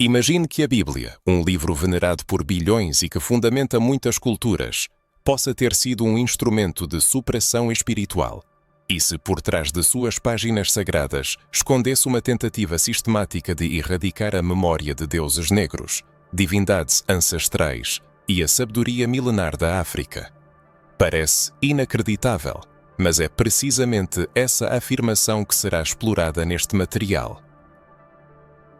Imagine que a Bíblia, um livro venerado por bilhões e que fundamenta muitas culturas, possa ter sido um instrumento de superação espiritual. E se por trás de suas páginas sagradas escondesse uma tentativa sistemática de erradicar a memória de deuses negros, divindades ancestrais e a sabedoria milenar da África. Parece inacreditável, mas é precisamente essa afirmação que será explorada neste material.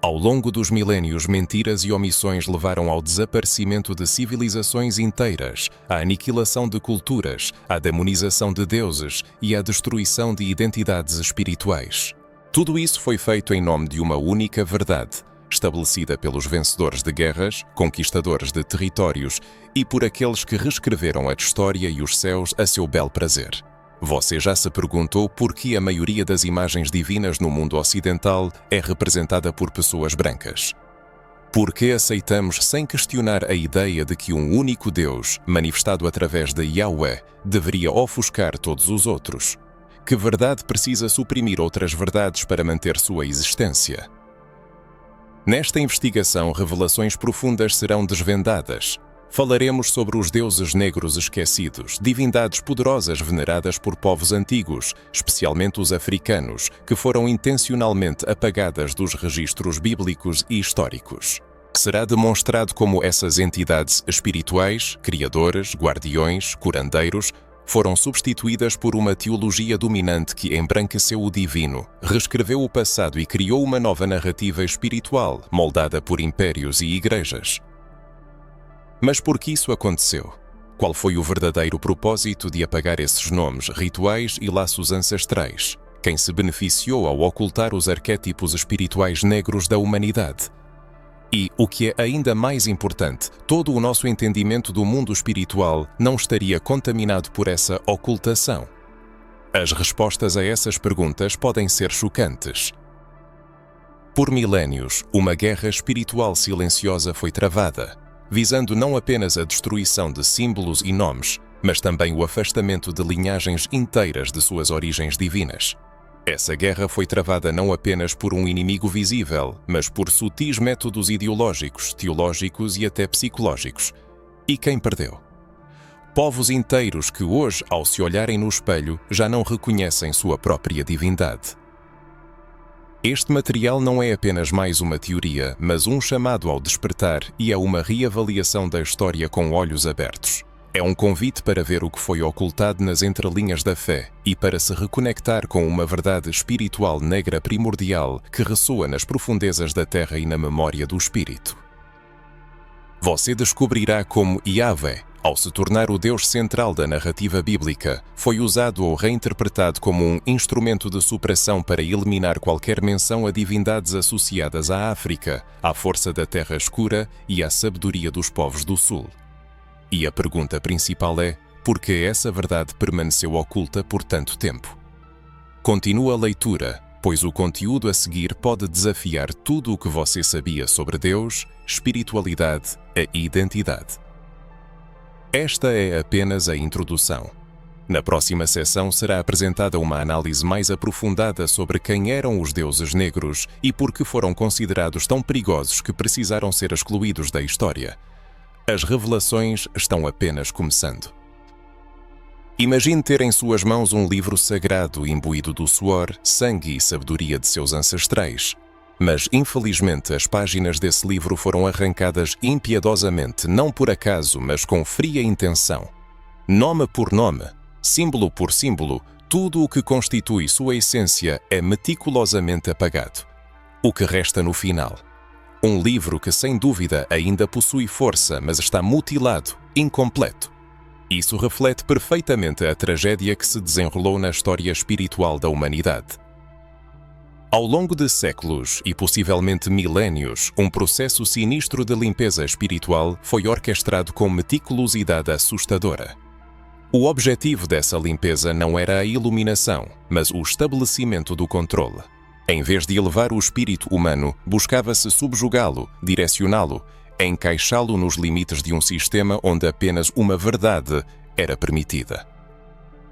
Ao longo dos milénios, mentiras e omissões levaram ao desaparecimento de civilizações inteiras, à aniquilação de culturas, à demonização de deuses e à destruição de identidades espirituais. Tudo isso foi feito em nome de uma única verdade, estabelecida pelos vencedores de guerras, conquistadores de territórios e por aqueles que reescreveram a história e os céus a seu bel prazer. Você já se perguntou por que a maioria das imagens divinas no mundo ocidental é representada por pessoas brancas? Por que aceitamos sem questionar a ideia de que um único Deus, manifestado através de Yahweh, deveria ofuscar todos os outros? Que verdade precisa suprimir outras verdades para manter sua existência? Nesta investigação, revelações profundas serão desvendadas. Falaremos sobre os deuses negros esquecidos, divindades poderosas veneradas por povos antigos, especialmente os africanos, que foram intencionalmente apagadas dos registros bíblicos e históricos. Será demonstrado como essas entidades espirituais, criadores, guardiões, curandeiros, foram substituídas por uma teologia dominante que embranqueceu o divino, reescreveu o passado e criou uma nova narrativa espiritual, moldada por impérios e igrejas. Mas por que isso aconteceu? Qual foi o verdadeiro propósito de apagar esses nomes, rituais e laços ancestrais? Quem se beneficiou ao ocultar os arquétipos espirituais negros da humanidade? E, o que é ainda mais importante, todo o nosso entendimento do mundo espiritual não estaria contaminado por essa ocultação? As respostas a essas perguntas podem ser chocantes. Por milénios, uma guerra espiritual silenciosa foi travada, visando não apenas a destruição de símbolos e nomes, mas também o afastamento de linhagens inteiras de suas origens divinas. Essa guerra foi travada não apenas por um inimigo visível, mas por sutis métodos ideológicos, teológicos e até psicológicos. E quem perdeu? Povos inteiros que hoje, ao se olharem no espelho, já não reconhecem sua própria divindade. Este material não é apenas mais uma teoria, mas um chamado ao despertar e a uma reavaliação da história com olhos abertos. É um convite para ver o que foi ocultado nas entrelinhas da fé e para se reconectar com uma verdade espiritual negra primordial que ressoa nas profundezas da terra e na memória do espírito. Você descobrirá como Yahweh, ao se tornar o Deus central da narrativa bíblica, foi usado ou reinterpretado como um instrumento de superação para eliminar qualquer menção a divindades associadas à África, à força da terra escura e à sabedoria dos povos do sul. E a pergunta principal é: por que essa verdade permaneceu oculta por tanto tempo? Continua a leitura, pois o conteúdo a seguir pode desafiar tudo o que você sabia sobre Deus, espiritualidade e identidade. Esta é apenas a introdução. Na próxima sessão será apresentada uma análise mais aprofundada sobre quem eram os deuses negros e por que foram considerados tão perigosos que precisaram ser excluídos da história. As revelações estão apenas começando. Imagine ter em suas mãos um livro sagrado imbuído do suor, sangue e sabedoria de seus ancestrais. Mas, infelizmente, as páginas desse livro foram arrancadas impiedosamente, não por acaso, mas com fria intenção. Nome por nome, símbolo por símbolo, tudo o que constitui sua essência é meticulosamente apagado. O que resta no final? Um livro que, sem dúvida, ainda possui força, mas está mutilado, incompleto. Isso reflete perfeitamente a tragédia que se desenrolou na história espiritual da humanidade. Ao longo de séculos e possivelmente milénios, um processo sinistro de limpeza espiritual foi orquestrado com meticulosidade assustadora. O objetivo dessa limpeza não era a iluminação, mas o estabelecimento do controle. Em vez de elevar o espírito humano, buscava-se subjugá-lo, direcioná-lo, encaixá-lo nos limites de um sistema onde apenas uma verdade era permitida.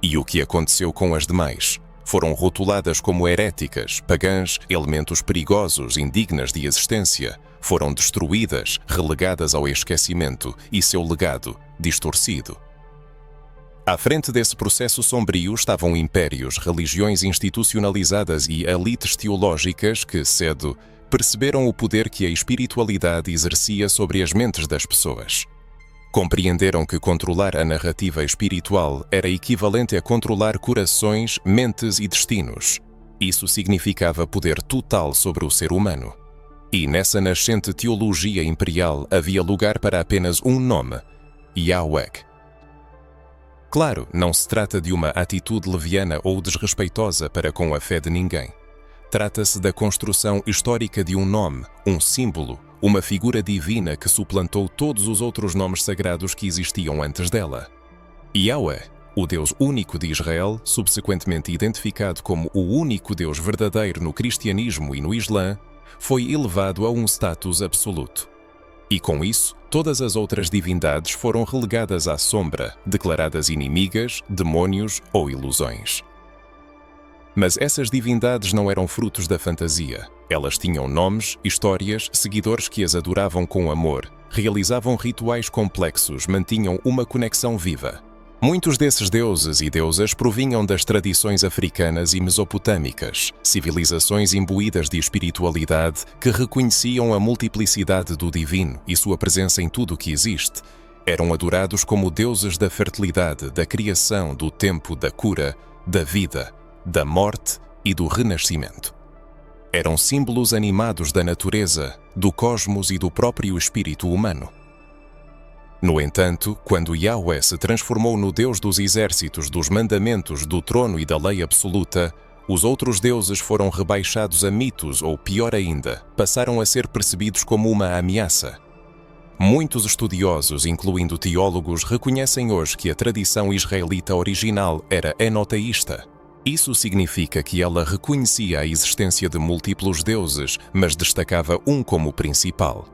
E o que aconteceu com as demais? foram rotuladas como heréticas, pagãs, elementos perigosos, indignas de existência, foram destruídas, relegadas ao esquecimento e seu legado distorcido. À frente desse processo sombrio estavam impérios, religiões institucionalizadas e elites teológicas que, cedo, perceberam o poder que a espiritualidade exercia sobre as mentes das pessoas. Compreenderam que controlar a narrativa espiritual era equivalente a controlar corações, mentes e destinos. Isso significava poder total sobre o ser humano. E nessa nascente teologia imperial havia lugar para apenas um nome: Yahweh. Claro, não se trata de uma atitude leviana ou desrespeitosa para com a fé de ninguém. Trata-se da construção histórica de um nome, um símbolo, uma figura divina que suplantou todos os outros nomes sagrados que existiam antes dela. Yahweh, o Deus único de Israel, subsequentemente identificado como o único Deus verdadeiro no cristianismo e no Islã, foi elevado a um status absoluto. E com isso, todas as outras divindades foram relegadas à sombra, declaradas inimigas, demônios ou ilusões. Mas essas divindades não eram frutos da fantasia. Elas tinham nomes, histórias, seguidores que as adoravam com amor, realizavam rituais complexos, mantinham uma conexão viva. Muitos desses deuses e deusas provinham das tradições africanas e mesopotâmicas, civilizações imbuídas de espiritualidade que reconheciam a multiplicidade do divino e sua presença em tudo o que existe. Eram adorados como deuses da fertilidade, da criação, do tempo, da cura, da vida, da morte e do renascimento. Eram símbolos animados da natureza, do cosmos e do próprio espírito humano. No entanto, quando Yahweh se transformou no Deus dos exércitos, dos mandamentos, do trono e da lei absoluta, os outros deuses foram rebaixados a mitos ou, pior ainda, passaram a ser percebidos como uma ameaça. Muitos estudiosos, incluindo teólogos, reconhecem hoje que a tradição israelita original era enoteísta. Isso significa que ela reconhecia a existência de múltiplos deuses, mas destacava um como principal.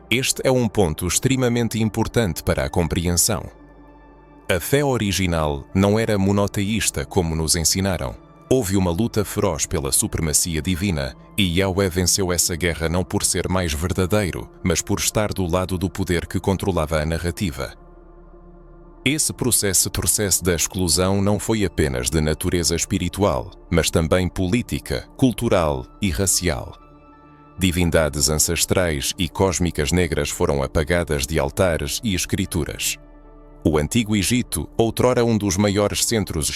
Este é um ponto extremamente importante para a compreensão. A fé original não era monoteísta como nos ensinaram. Houve uma luta feroz pela supremacia divina e Yahweh venceu essa guerra não por ser mais verdadeiro, mas por estar do lado do poder que controlava a narrativa. Esse processo da exclusão não foi apenas de natureza espiritual, mas também política, cultural e racial. Divindades ancestrais e cósmicas negras foram apagadas de altares e escrituras. O Antigo Egito, outrora um dos maiores centros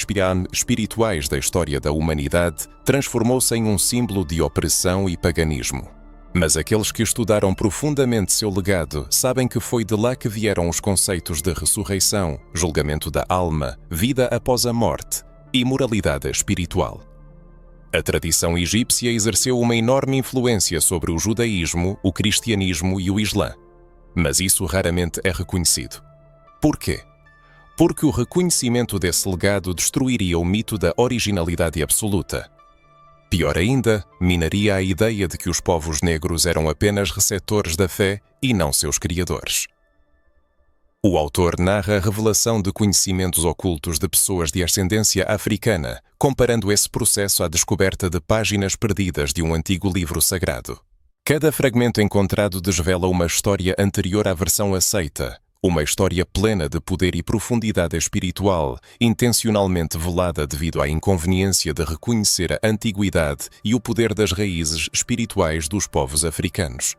espirituais da história da humanidade, transformou-se em um símbolo de opressão e paganismo. Mas aqueles que estudaram profundamente seu legado sabem que foi de lá que vieram os conceitos de ressurreição, julgamento da alma, vida após a morte e moralidade espiritual. A tradição egípcia exerceu uma enorme influência sobre o judaísmo, o cristianismo e o islã. Mas isso raramente é reconhecido. Por quê? Porque o reconhecimento desse legado destruiria o mito da originalidade absoluta. Pior ainda, minaria a ideia de que os povos negros eram apenas receptores da fé e não seus criadores. O autor narra a revelação de conhecimentos ocultos de pessoas de ascendência africana, comparando esse processo à descoberta de páginas perdidas de um antigo livro sagrado. Cada fragmento encontrado desvela uma história anterior à versão aceita, uma história plena de poder e profundidade espiritual, intencionalmente velada devido à inconveniência de reconhecer a antiguidade e o poder das raízes espirituais dos povos africanos.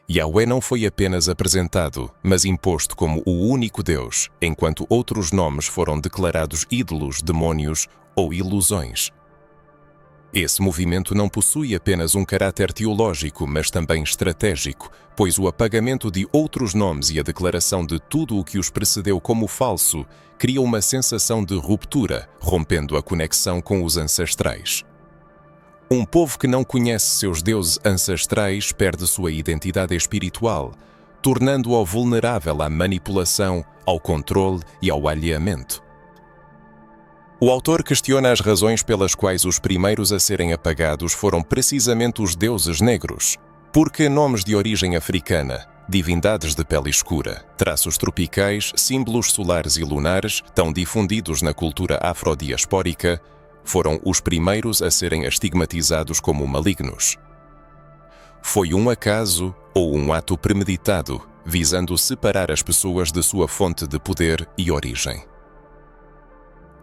Yahweh não foi apenas apresentado, mas imposto como o único Deus, enquanto outros nomes foram declarados ídolos, demônios ou ilusões. Esse movimento não possui apenas um caráter teológico, mas também estratégico, pois o apagamento de outros nomes e a declaração de tudo o que os precedeu como falso cria uma sensação de ruptura, rompendo a conexão com os ancestrais. Um povo que não conhece seus deuses ancestrais perde sua identidade espiritual, tornando-o vulnerável à manipulação, ao controle e ao alheamento. O autor questiona as razões pelas quais os primeiros a serem apagados foram precisamente os deuses negros. Porque nomes de origem africana, divindades de pele escura, traços tropicais, símbolos solares e lunares, tão difundidos na cultura afrodiaspórica, foram os primeiros a serem estigmatizados como malignos. Foi um acaso ou um ato premeditado, visando separar as pessoas de sua fonte de poder e origem.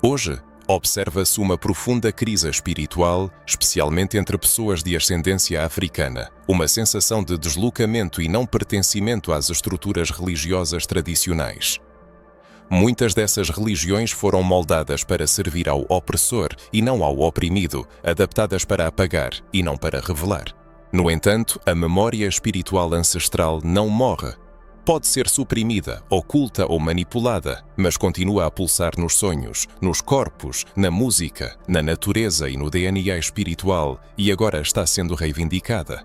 Hoje, observa-se uma profunda crise espiritual, especialmente entre pessoas de ascendência africana, uma sensação de deslocamento e não pertencimento às estruturas religiosas tradicionais. Muitas dessas religiões foram moldadas para servir ao opressor e não ao oprimido, adaptadas para apagar e não para revelar. No entanto, a memória espiritual ancestral não morre. Pode ser suprimida, oculta ou manipulada, mas continua a pulsar nos sonhos, nos corpos, na música, na natureza e no DNA espiritual, e agora está sendo reivindicada.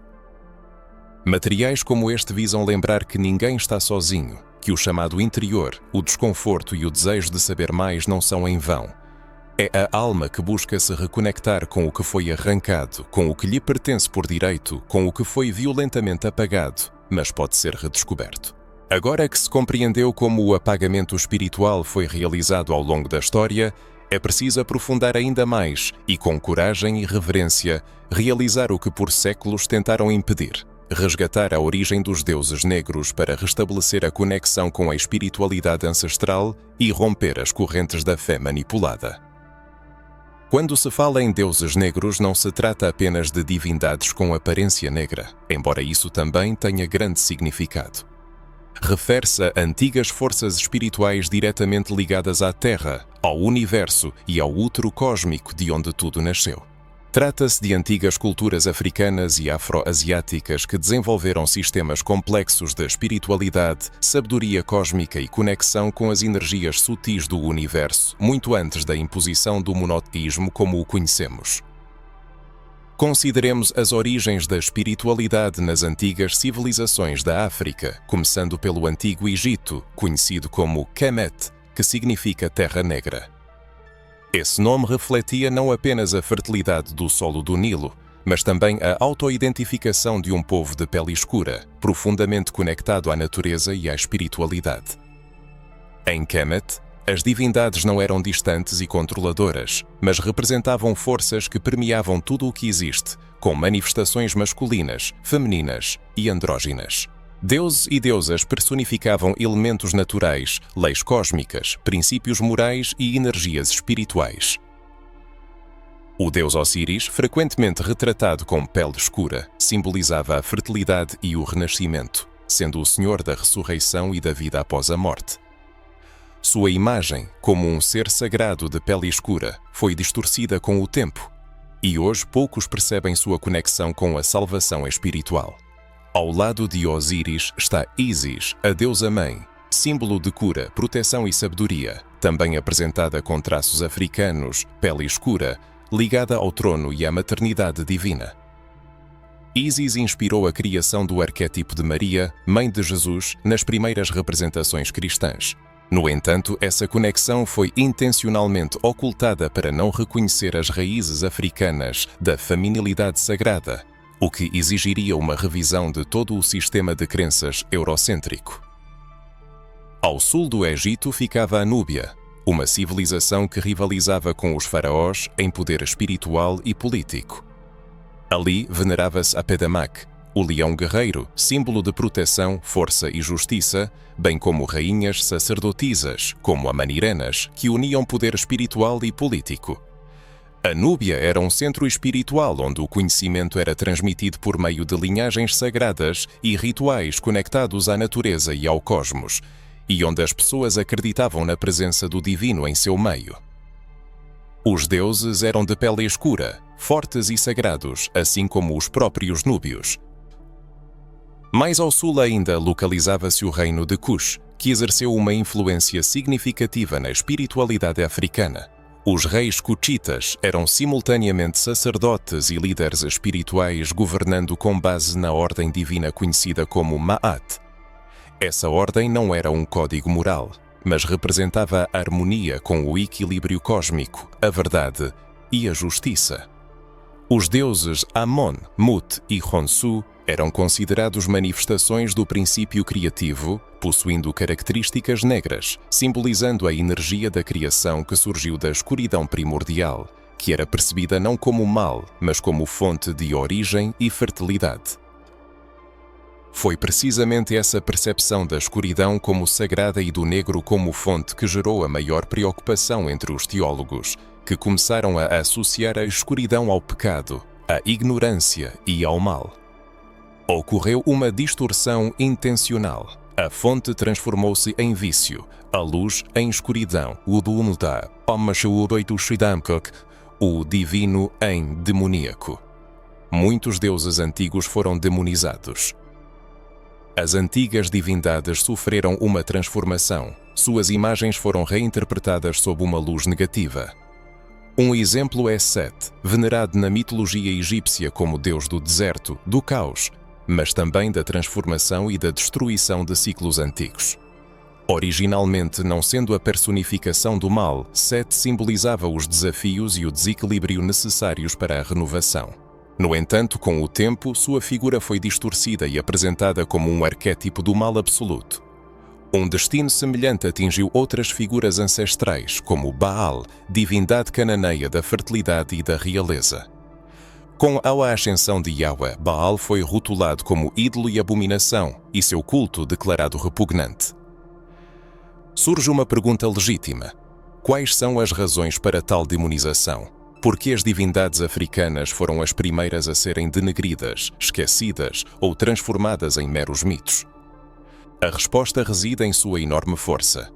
Materiais como este visam lembrar que ninguém está sozinho, que o chamado interior, o desconforto e o desejo de saber mais não são em vão. É a alma que busca se reconectar com o que foi arrancado, com o que lhe pertence por direito, com o que foi violentamente apagado, mas pode ser redescoberto. Agora que se compreendeu como o apagamento espiritual foi realizado ao longo da história, é preciso aprofundar ainda mais e, com coragem e reverência, realizar o que por séculos tentaram impedir: resgatar a origem dos deuses negros para restabelecer a conexão com a espiritualidade ancestral e romper as correntes da fé manipulada. Quando se fala em deuses negros, não se trata apenas de divindades com aparência negra, embora isso também tenha grande significado. Refere-se a antigas forças espirituais diretamente ligadas à Terra, ao Universo e ao útero cósmico de onde tudo nasceu. Trata-se de antigas culturas africanas e afro-asiáticas que desenvolveram sistemas complexos de espiritualidade, sabedoria cósmica e conexão com as energias sutis do universo, muito antes da imposição do monoteísmo como o conhecemos. Consideremos as origens da espiritualidade nas antigas civilizações da África, começando pelo Antigo Egito, conhecido como Kemet, que significa Terra Negra. Esse nome refletia não apenas a fertilidade do solo do Nilo, mas também a autoidentificação de um povo de pele escura, profundamente conectado à natureza e à espiritualidade. Em Kemet, as divindades não eram distantes e controladoras, mas representavam forças que permeavam tudo o que existe, com manifestações masculinas, femininas e andróginas. Deuses e deusas personificavam elementos naturais, leis cósmicas, princípios morais e energias espirituais. O deus Osíris, frequentemente retratado com pele escura, simbolizava a fertilidade e o renascimento, sendo o senhor da ressurreição e da vida após a morte. Sua imagem, como um ser sagrado de pele escura, foi distorcida com o tempo, e hoje poucos percebem sua conexão com a salvação espiritual. Ao lado de Osíris está Ísis, a deusa-mãe, símbolo de cura, proteção e sabedoria, também apresentada com traços africanos, pele escura, ligada ao trono e à maternidade divina. Ísis inspirou a criação do arquétipo de Maria, mãe de Jesus, nas primeiras representações cristãs. No entanto, essa conexão foi intencionalmente ocultada para não reconhecer as raízes africanas da feminilidade sagrada, o que exigiria uma revisão de todo o sistema de crenças eurocêntrico. Ao sul do Egito ficava a Núbia, uma civilização que rivalizava com os faraós em poder espiritual e político. Ali venerava-se Apedamak, o leão guerreiro, símbolo de proteção, força e justiça, bem como rainhas sacerdotisas, como a Manirenas, que uniam poder espiritual e político. A Núbia era um centro espiritual onde o conhecimento era transmitido por meio de linhagens sagradas e rituais conectados à natureza e ao cosmos, e onde as pessoas acreditavam na presença do divino em seu meio. Os deuses eram de pele escura, fortes e sagrados, assim como os próprios núbios. Mais ao sul ainda localizava-se o reino de Kush, que exerceu uma influência significativa na espiritualidade africana. Os reis cutitas eram simultaneamente sacerdotes e líderes espirituais governando com base na ordem divina conhecida como Ma'at. Essa ordem não era um código moral, mas representava a harmonia com o equilíbrio cósmico, a verdade e a justiça. Os deuses Amon, Mut e Khonsu eram considerados manifestações do princípio criativo, possuindo características negras, simbolizando a energia da criação que surgiu da escuridão primordial, que era percebida não como mal, mas como fonte de origem e fertilidade. Foi precisamente essa percepção da escuridão como sagrada e do negro como fonte que gerou a maior preocupação entre os teólogos, que começaram a associar a escuridão ao pecado, à ignorância e ao mal. Ocorreu uma distorção intencional. A fonte transformou-se em vício, a luz em escuridão, o divino em demoníaco. Muitos deuses antigos foram demonizados. As antigas divindades sofreram uma transformação. Suas imagens foram reinterpretadas sob uma luz negativa. Um exemplo é Set, venerado na mitologia egípcia como deus do deserto, do caos, mas também da transformação e da destruição de ciclos antigos. Originalmente, não sendo a personificação do mal, Set simbolizava os desafios e o desequilíbrio necessários para a renovação. No entanto, com o tempo, sua figura foi distorcida e apresentada como um arquétipo do mal absoluto. Um destino semelhante atingiu outras figuras ancestrais, como Baal, divindade cananeia da fertilidade e da realeza. Com a ascensão de Yahweh, Baal foi rotulado como ídolo e abominação, e seu culto declarado repugnante. Surge uma pergunta legítima: quais são as razões para tal demonização? Por que as divindades africanas foram as primeiras a serem denegridas, esquecidas ou transformadas em meros mitos? A resposta reside em sua enorme força.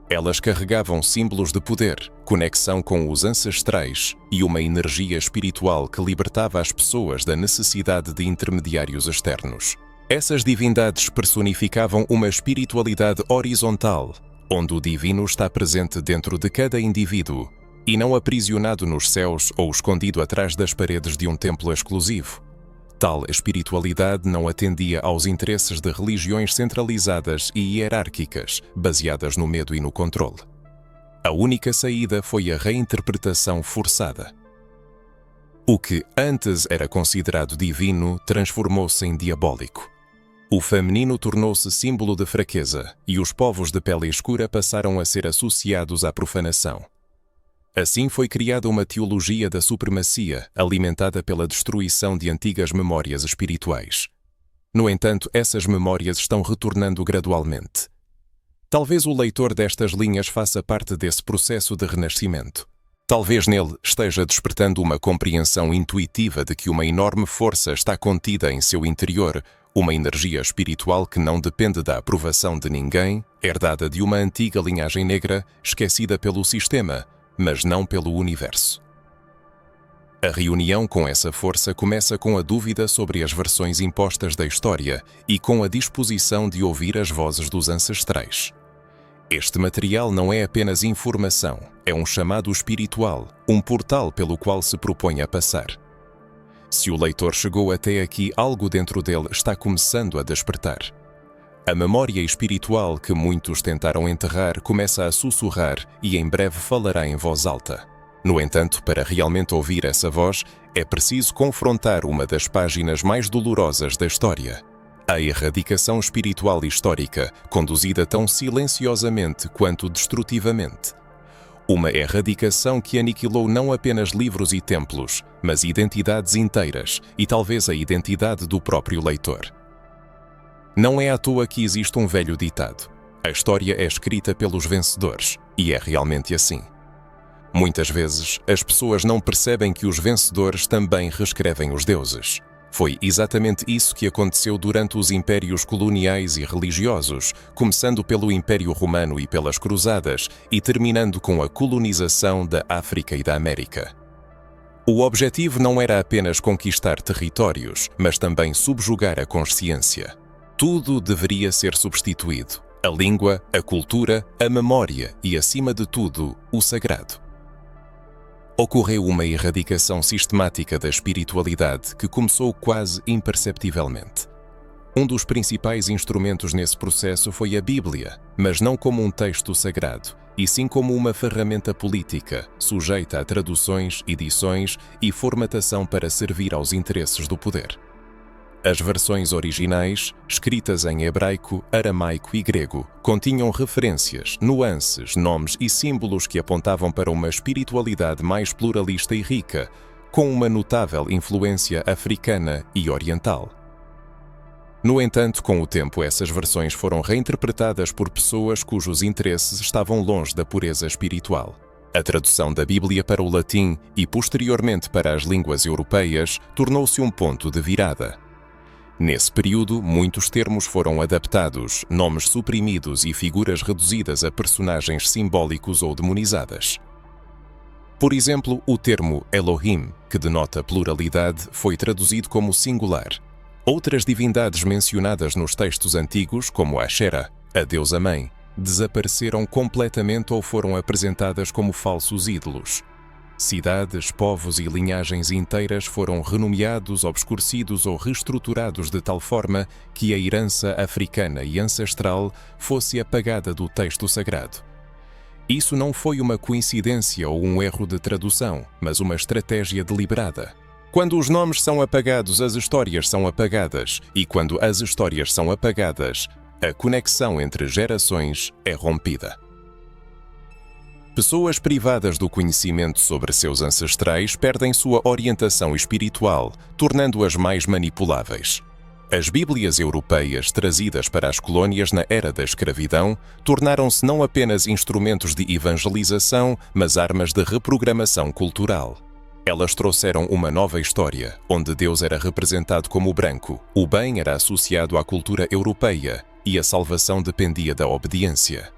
Elas carregavam símbolos de poder, conexão com os ancestrais e uma energia espiritual que libertava as pessoas da necessidade de intermediários externos. Essas divindades personificavam uma espiritualidade horizontal, onde o divino está presente dentro de cada indivíduo, e não aprisionado nos céus ou escondido atrás das paredes de um templo exclusivo. Tal espiritualidade não atendia aos interesses de religiões centralizadas e hierárquicas, baseadas no medo e no controle. A única saída foi a reinterpretação forçada. O que antes era considerado divino transformou-se em diabólico. O feminino tornou-se símbolo de fraqueza e os povos de pele escura passaram a ser associados à profanação. Assim foi criada uma teologia da supremacia, alimentada pela destruição de antigas memórias espirituais. No entanto, essas memórias estão retornando gradualmente. Talvez o leitor destas linhas faça parte desse processo de renascimento. Talvez nele esteja despertando uma compreensão intuitiva de que uma enorme força está contida em seu interior, uma energia espiritual que não depende da aprovação de ninguém, herdada de uma antiga linhagem negra, esquecida pelo sistema, mas não pelo universo. A reunião com essa força começa com a dúvida sobre as versões impostas da história e com a disposição de ouvir as vozes dos ancestrais. Este material não é apenas informação, é um chamado espiritual, um portal pelo qual se propõe a passar. Se o leitor chegou até aqui, algo dentro dele está começando a despertar. A memória espiritual que muitos tentaram enterrar começa a sussurrar e em breve falará em voz alta. No entanto, para realmente ouvir essa voz, é preciso confrontar uma das páginas mais dolorosas da história: a erradicação espiritual histórica, conduzida tão silenciosamente quanto destrutivamente. Uma erradicação que aniquilou não apenas livros e templos, mas identidades inteiras e talvez a identidade do próprio leitor. Não é à toa que existe um velho ditado: a história é escrita pelos vencedores, e é realmente assim. Muitas vezes, as pessoas não percebem que os vencedores também reescrevem os deuses. Foi exatamente isso que aconteceu durante os impérios coloniais e religiosos, começando pelo Império Romano e pelas Cruzadas, e terminando com a colonização da África e da América. O objetivo não era apenas conquistar territórios, mas também subjugar a consciência. Tudo deveria ser substituído: a língua, a cultura, a memória e, acima de tudo, o sagrado. Ocorreu uma erradicação sistemática da espiritualidade que começou quase imperceptivelmente. Um dos principais instrumentos nesse processo foi a Bíblia, mas não como um texto sagrado, e sim como uma ferramenta política, sujeita a traduções, edições e formatação para servir aos interesses do poder. As versões originais, escritas em hebraico, aramaico e grego, continham referências, nuances, nomes e símbolos que apontavam para uma espiritualidade mais pluralista e rica, com uma notável influência africana e oriental. No entanto, com o tempo, essas versões foram reinterpretadas por pessoas cujos interesses estavam longe da pureza espiritual. A tradução da Bíblia para o latim e, posteriormente, para as línguas europeias, tornou-se um ponto de virada. Nesse período, muitos termos foram adaptados, nomes suprimidos e figuras reduzidas a personagens simbólicos ou demonizadas. Por exemplo, o termo Elohim, que denota pluralidade, foi traduzido como singular. Outras divindades mencionadas nos textos antigos, como Asherah, a deusa-mãe, desapareceram completamente ou foram apresentadas como falsos ídolos. Cidades, povos e linhagens inteiras foram renomeados, obscurecidos ou reestruturados de tal forma que a herança africana e ancestral fosse apagada do texto sagrado. Isso não foi uma coincidência ou um erro de tradução, mas uma estratégia deliberada. Quando os nomes são apagados, as histórias são apagadas, e quando as histórias são apagadas, a conexão entre gerações é rompida. Pessoas privadas do conhecimento sobre seus ancestrais perdem sua orientação espiritual, tornando-as mais manipuláveis. As Bíblias europeias trazidas para as colônias na era da escravidão tornaram-se não apenas instrumentos de evangelização, mas armas de reprogramação cultural. Elas trouxeram uma nova história, onde Deus era representado como branco, o bem era associado à cultura europeia e a salvação dependia da obediência.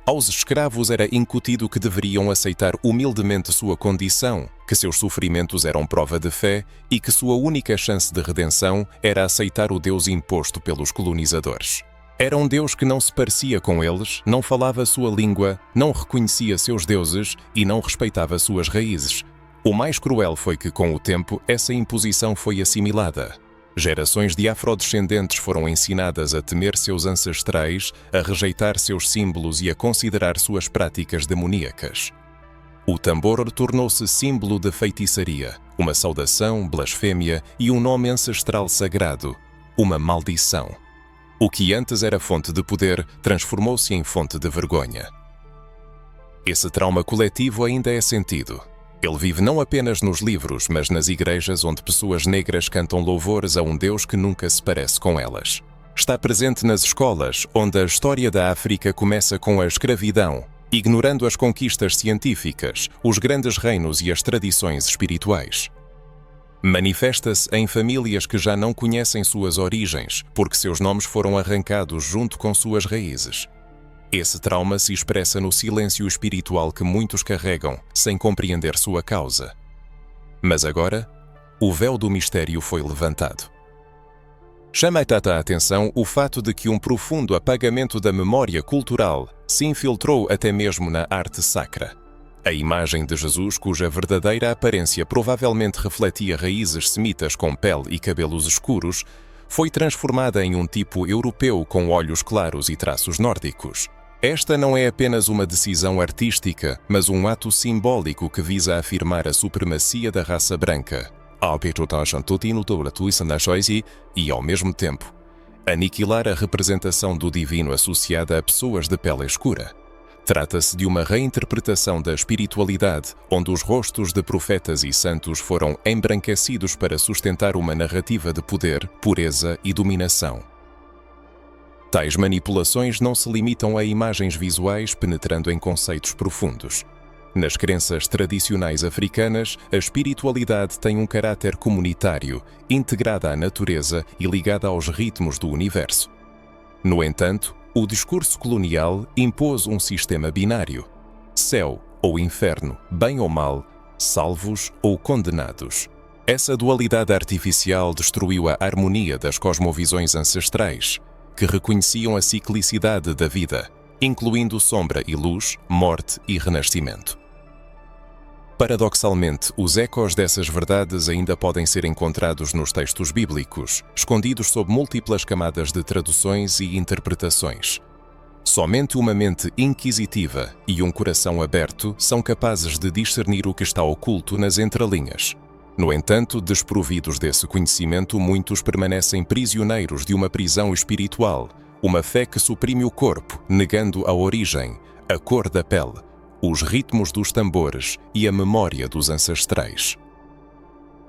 Aos escravos era incutido que deveriam aceitar humildemente sua condição, que seus sofrimentos eram prova de fé e que sua única chance de redenção era aceitar o Deus imposto pelos colonizadores. Era um Deus que não se parecia com eles, não falava sua língua, não reconhecia seus deuses e não respeitava suas raízes. O mais cruel foi que, com o tempo, essa imposição foi assimilada. Gerações de afrodescendentes foram ensinadas a temer seus ancestrais, a rejeitar seus símbolos e a considerar suas práticas demoníacas. O tambor tornou-se símbolo de feitiçaria, uma saudação, blasfêmia e um nome ancestral sagrado, uma maldição. O que antes era fonte de poder transformou-se em fonte de vergonha. Esse trauma coletivo ainda é sentido. Ele vive não apenas nos livros, mas nas igrejas onde pessoas negras cantam louvores a um Deus que nunca se parece com elas. Está presente nas escolas, onde a história da África começa com a escravidão, ignorando as conquistas científicas, os grandes reinos e as tradições espirituais. Manifesta-se em famílias que já não conhecem suas origens, porque seus nomes foram arrancados junto com suas raízes. Esse trauma se expressa no silêncio espiritual que muitos carregam, sem compreender sua causa. Mas agora, o véu do mistério foi levantado. Chama a atenção o fato de que um profundo apagamento da memória cultural se infiltrou até mesmo na arte sacra. A imagem de Jesus, cuja verdadeira aparência provavelmente refletia raízes semitas com pele e cabelos escuros, foi transformada em um tipo europeu com olhos claros e traços nórdicos. Esta não é apenas uma decisão artística, mas um ato simbólico que visa afirmar a supremacia da raça branca, e, ao mesmo tempo, aniquilar a representação do divino associada a pessoas de pele escura. Trata-se de uma reinterpretação da espiritualidade, onde os rostos de profetas e santos foram embranquecidos para sustentar uma narrativa de poder, pureza e dominação. Tais manipulações não se limitam a imagens visuais penetrando em conceitos profundos. Nas crenças tradicionais africanas, a espiritualidade tem um caráter comunitário, integrada à natureza e ligada aos ritmos do universo. No entanto, o discurso colonial impôs um sistema binário: céu ou inferno, bem ou mal, salvos ou condenados. Essa dualidade artificial destruiu a harmonia das cosmovisões ancestrais, que reconheciam a ciclicidade da vida, incluindo sombra e luz, morte e renascimento. Paradoxalmente, os ecos dessas verdades ainda podem ser encontrados nos textos bíblicos, escondidos sob múltiplas camadas de traduções e interpretações. Somente uma mente inquisitiva e um coração aberto são capazes de discernir o que está oculto nas entrelinhas. No entanto, desprovidos desse conhecimento, muitos permanecem prisioneiros de uma prisão espiritual, uma fé que suprime o corpo, negando a origem, a cor da pele, os ritmos dos tambores e a memória dos ancestrais.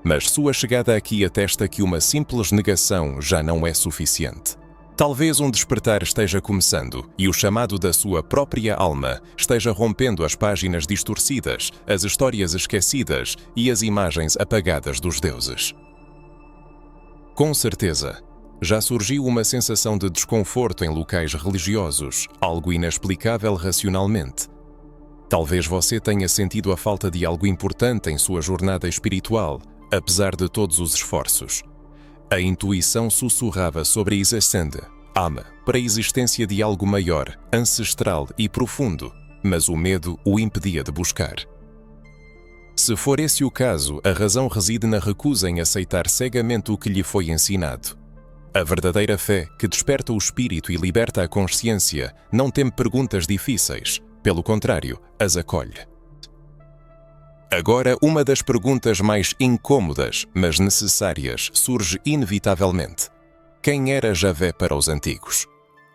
Mas sua chegada aqui atesta que uma simples negação já não é suficiente. Talvez um despertar esteja começando e o chamado da sua própria alma esteja rompendo as páginas distorcidas, as histórias esquecidas e as imagens apagadas dos deuses. Com certeza, já surgiu uma sensação de desconforto em locais religiosos, algo inexplicável racionalmente. Talvez você tenha sentido a falta de algo importante em sua jornada espiritual, apesar de todos os esforços. A intuição sussurrava sobre a existência, para a existência de algo maior, ancestral e profundo, mas o medo o impedia de buscar. Se for esse o caso, a razão reside na recusa em aceitar cegamente o que lhe foi ensinado. A verdadeira fé, que desperta o espírito e liberta a consciência, não teme perguntas difíceis, pelo contrário, as acolhe. Agora, uma das perguntas mais incômodas, mas necessárias, surge inevitavelmente. Quem era Javé para os antigos?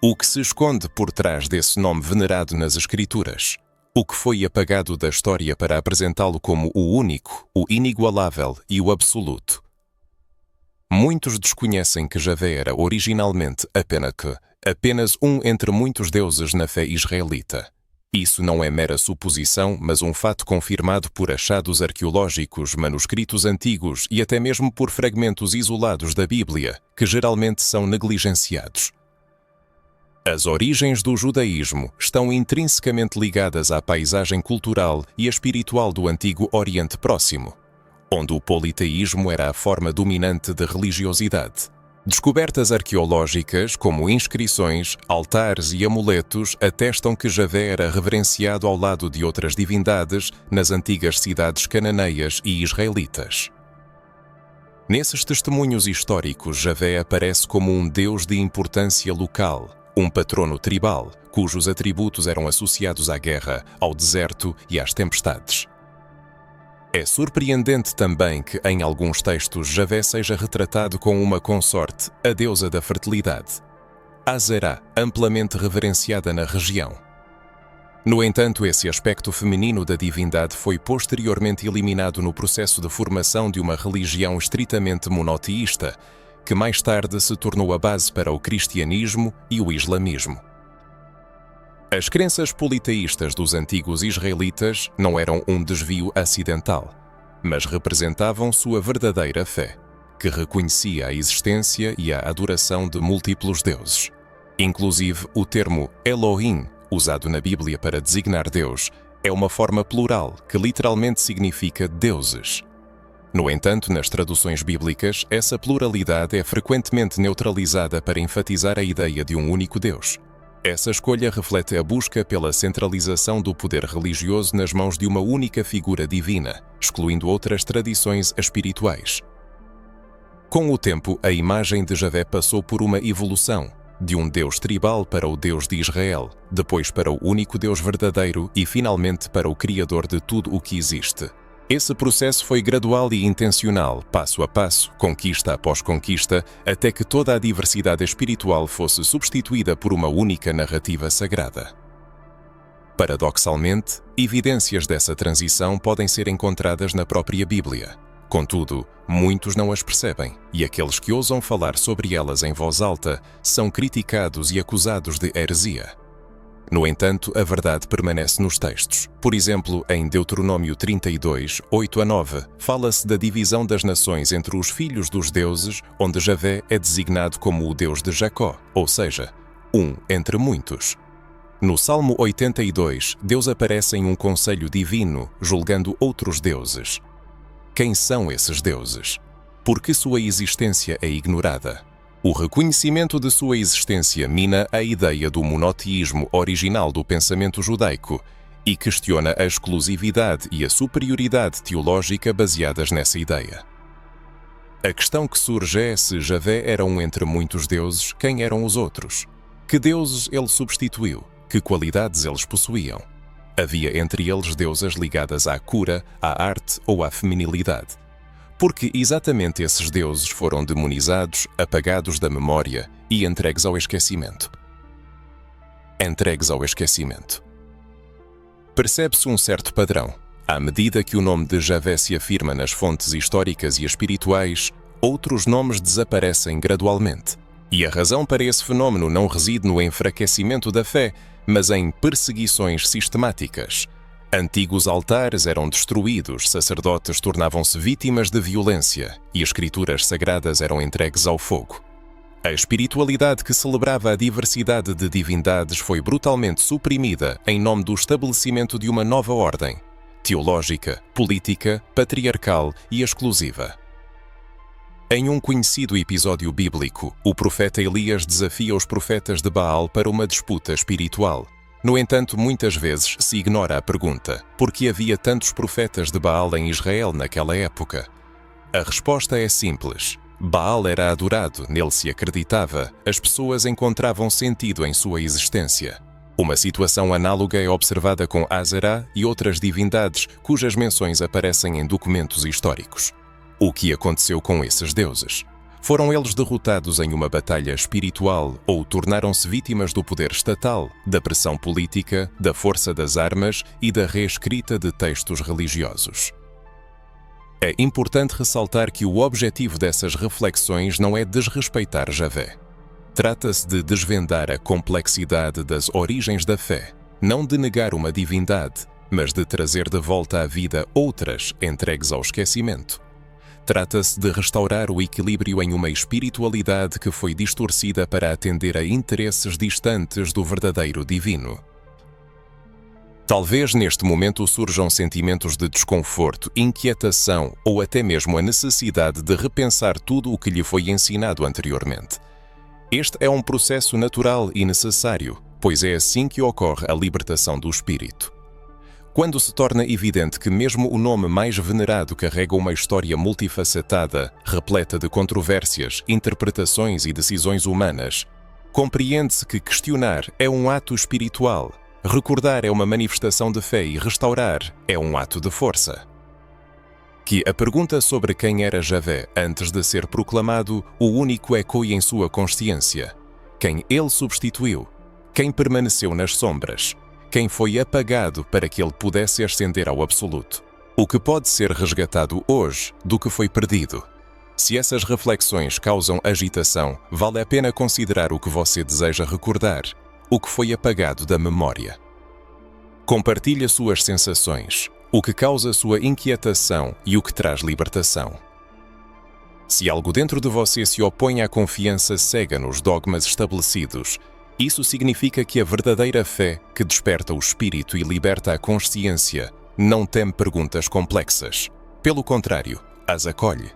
O que se esconde por trás desse nome venerado nas Escrituras? O que foi apagado da história para apresentá-lo como o único, o inigualável e o absoluto? Muitos desconhecem que Javé era originalmente apenas um entre muitos deuses na fé israelita. Isso não é mera suposição, mas um fato confirmado por achados arqueológicos, manuscritos antigos e até mesmo por fragmentos isolados da Bíblia, que geralmente são negligenciados. As origens do judaísmo estão intrinsecamente ligadas à paisagem cultural e espiritual do antigo Oriente Próximo, onde o politeísmo era a forma dominante de religiosidade. Descobertas arqueológicas, como inscrições, altares e amuletos, atestam que Javé era reverenciado ao lado de outras divindades nas antigas cidades cananeias e israelitas. Nesses testemunhos históricos, Javé aparece como um deus de importância local, um patrono tribal, cujos atributos eram associados à guerra, ao deserto e às tempestades. É surpreendente também que, em alguns textos, Javé seja retratado com uma consorte, a deusa da fertilidade, Azerá, amplamente reverenciada na região. No entanto, esse aspecto feminino da divindade foi posteriormente eliminado no processo de formação de uma religião estritamente monoteísta, que mais tarde se tornou a base para o cristianismo e o islamismo. As crenças politeístas dos antigos israelitas não eram um desvio acidental, mas representavam sua verdadeira fé, que reconhecia a existência e a adoração de múltiplos deuses. Inclusive, o termo Elohim, usado na Bíblia para designar Deus, é uma forma plural que literalmente significa deuses. No entanto, nas traduções bíblicas, essa pluralidade é frequentemente neutralizada para enfatizar a ideia de um único Deus. Essa escolha reflete a busca pela centralização do poder religioso nas mãos de uma única figura divina, excluindo outras tradições espirituais. Com o tempo, a imagem de Javé passou por uma evolução, de um Deus tribal para o Deus de Israel, depois para o único Deus verdadeiro e finalmente para o Criador de tudo o que existe. Esse processo foi gradual e intencional, passo a passo, conquista após conquista, até que toda a diversidade espiritual fosse substituída por uma única narrativa sagrada. Paradoxalmente, evidências dessa transição podem ser encontradas na própria Bíblia. Contudo, muitos não as percebem, e aqueles que ousam falar sobre elas em voz alta são criticados e acusados de heresia. No entanto, a verdade permanece nos textos. Por exemplo, em Deuteronômio 32, 8-9, fala-se da divisão das nações entre os filhos dos deuses, onde Javé é designado como o Deus de Jacó, ou seja, um entre muitos. No Salmo 82, Deus aparece em um conselho divino, julgando outros deuses. Quem são esses deuses? Por que sua existência é ignorada? O reconhecimento de sua existência mina a ideia do monoteísmo original do pensamento judaico e questiona a exclusividade e a superioridade teológica baseadas nessa ideia. A questão que surge é se Javé era um entre muitos deuses, quem eram os outros? Que deuses ele substituiu? Que qualidades eles possuíam? Havia entre eles deusas ligadas à cura, à arte ou à feminilidade. Porque exatamente esses deuses foram demonizados, apagados da memória e entregues ao esquecimento. Entregues ao esquecimento. Percebe-se um certo padrão. À medida que o nome de Javé se afirma nas fontes históricas e espirituais, outros nomes desaparecem gradualmente. E a razão para esse fenómeno não reside no enfraquecimento da fé, mas em perseguições sistemáticas. Antigos altares eram destruídos, sacerdotes tornavam-se vítimas de violência e escrituras sagradas eram entregues ao fogo. A espiritualidade que celebrava a diversidade de divindades foi brutalmente suprimida em nome do estabelecimento de uma nova ordem, teológica, política, patriarcal e exclusiva. Em um conhecido episódio bíblico, o profeta Elias desafia os profetas de Baal para uma disputa espiritual. No entanto, muitas vezes se ignora a pergunta: por que havia tantos profetas de Baal em Israel naquela época? A resposta é simples. Baal era adorado, nele se acreditava, as pessoas encontravam sentido em sua existência. Uma situação análoga é observada com Azerá e outras divindades cujas menções aparecem em documentos históricos. O que aconteceu com esses deuses? Foram eles derrotados em uma batalha espiritual ou tornaram-se vítimas do poder estatal, da pressão política, da força das armas e da reescrita de textos religiosos? É importante ressaltar que o objetivo dessas reflexões não é desrespeitar Javé. Trata-se de desvendar a complexidade das origens da fé, não de negar uma divindade, mas de trazer de volta à vida outras entregues ao esquecimento. Trata-se de restaurar o equilíbrio em uma espiritualidade que foi distorcida para atender a interesses distantes do verdadeiro divino. Talvez neste momento surjam sentimentos de desconforto, inquietação ou até mesmo a necessidade de repensar tudo o que lhe foi ensinado anteriormente. Este é um processo natural e necessário, pois é assim que ocorre a libertação do espírito. Quando se torna evidente que mesmo o nome mais venerado carrega uma história multifacetada, repleta de controvérsias, interpretações e decisões humanas, compreende-se que questionar é um ato espiritual, recordar é uma manifestação de fé e restaurar é um ato de força. Que a pergunta sobre quem era Javé antes de ser proclamado, o único ecoe em sua consciência. Quem ele substituiu? Quem permaneceu nas sombras? Quem foi apagado para que ele pudesse ascender ao absoluto? O que pode ser resgatado hoje do que foi perdido? Se essas reflexões causam agitação, vale a pena considerar o que você deseja recordar, o que foi apagado da memória. Compartilhe suas sensações, o que causa sua inquietação e o que traz libertação. Se algo dentro de você se opõe à confiança cega nos dogmas estabelecidos, isso significa que a verdadeira fé, que desperta o espírito e liberta a consciência, não teme perguntas complexas. Pelo contrário, as acolhe.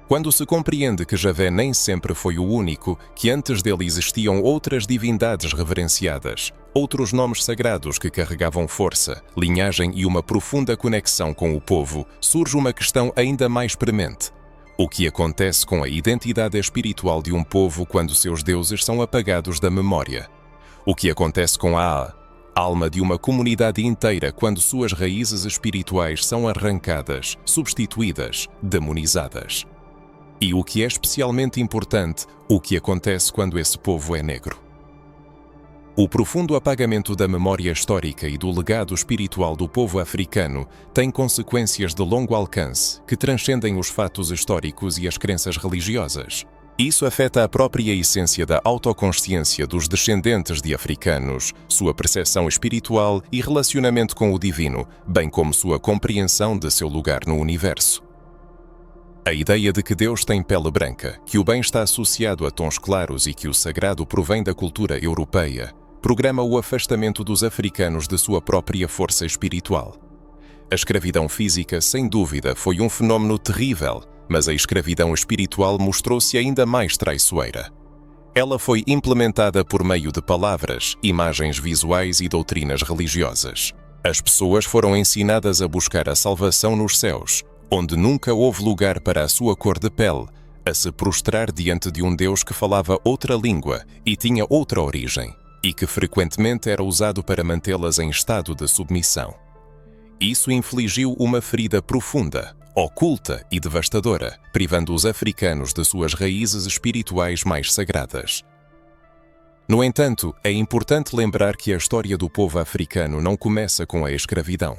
Quando se compreende que Javé nem sempre foi o único, que antes dele existiam outras divindades reverenciadas, outros nomes sagrados que carregavam força, linhagem e uma profunda conexão com o povo, surge uma questão ainda mais premente. O que acontece com a identidade espiritual de um povo quando seus deuses são apagados da memória? O que acontece com a alma de uma comunidade inteira quando suas raízes espirituais são arrancadas, substituídas, demonizadas? E o que é especialmente importante, o que acontece quando esse povo é negro? O profundo apagamento da memória histórica e do legado espiritual do povo africano tem consequências de longo alcance que transcendem os fatos históricos e as crenças religiosas. Isso afeta a própria essência da autoconsciência dos descendentes de africanos, sua percepção espiritual e relacionamento com o divino, bem como sua compreensão de seu lugar no universo. A ideia de que Deus tem pele branca, que o bem está associado a tons claros e que o sagrado provém da cultura europeia, programa o afastamento dos africanos de sua própria força espiritual. A escravidão física, sem dúvida, foi um fenómeno terrível, mas a escravidão espiritual mostrou-se ainda mais traiçoeira. Ela foi implementada por meio de palavras, imagens visuais e doutrinas religiosas. As pessoas foram ensinadas a buscar a salvação nos céus, onde nunca houve lugar para a sua cor de pele, a se prostrar diante de um Deus que falava outra língua e tinha outra origem, e que frequentemente era usado para mantê-las em estado de submissão. Isso infligiu uma ferida profunda, oculta e devastadora, privando os africanos de suas raízes espirituais mais sagradas. No entanto, é importante lembrar que a história do povo africano não começa com a escravidão.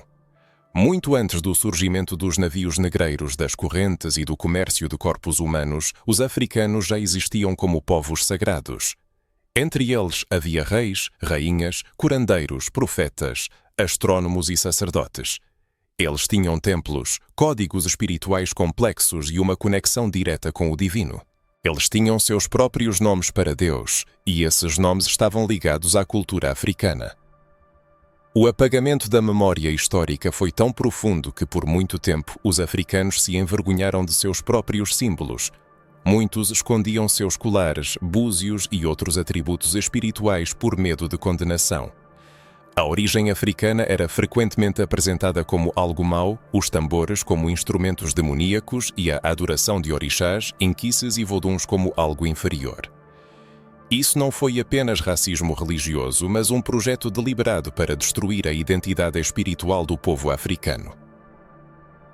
Muito antes do surgimento dos navios negreiros, das correntes e do comércio de corpos humanos, os africanos já existiam como povos sagrados. Entre eles havia reis, rainhas, curandeiros, profetas, astrônomos e sacerdotes. Eles tinham templos, códigos espirituais complexos e uma conexão direta com o divino. Eles tinham seus próprios nomes para Deus, e esses nomes estavam ligados à cultura africana. O apagamento da memória histórica foi tão profundo que por muito tempo os africanos se envergonharam de seus próprios símbolos. Muitos escondiam seus colares, búzios e outros atributos espirituais por medo de condenação. A origem africana era frequentemente apresentada como algo mau, os tambores como instrumentos demoníacos e a adoração de orixás, inquices e voduns como algo inferior. Isso não foi apenas racismo religioso, mas um projeto deliberado para destruir a identidade espiritual do povo africano.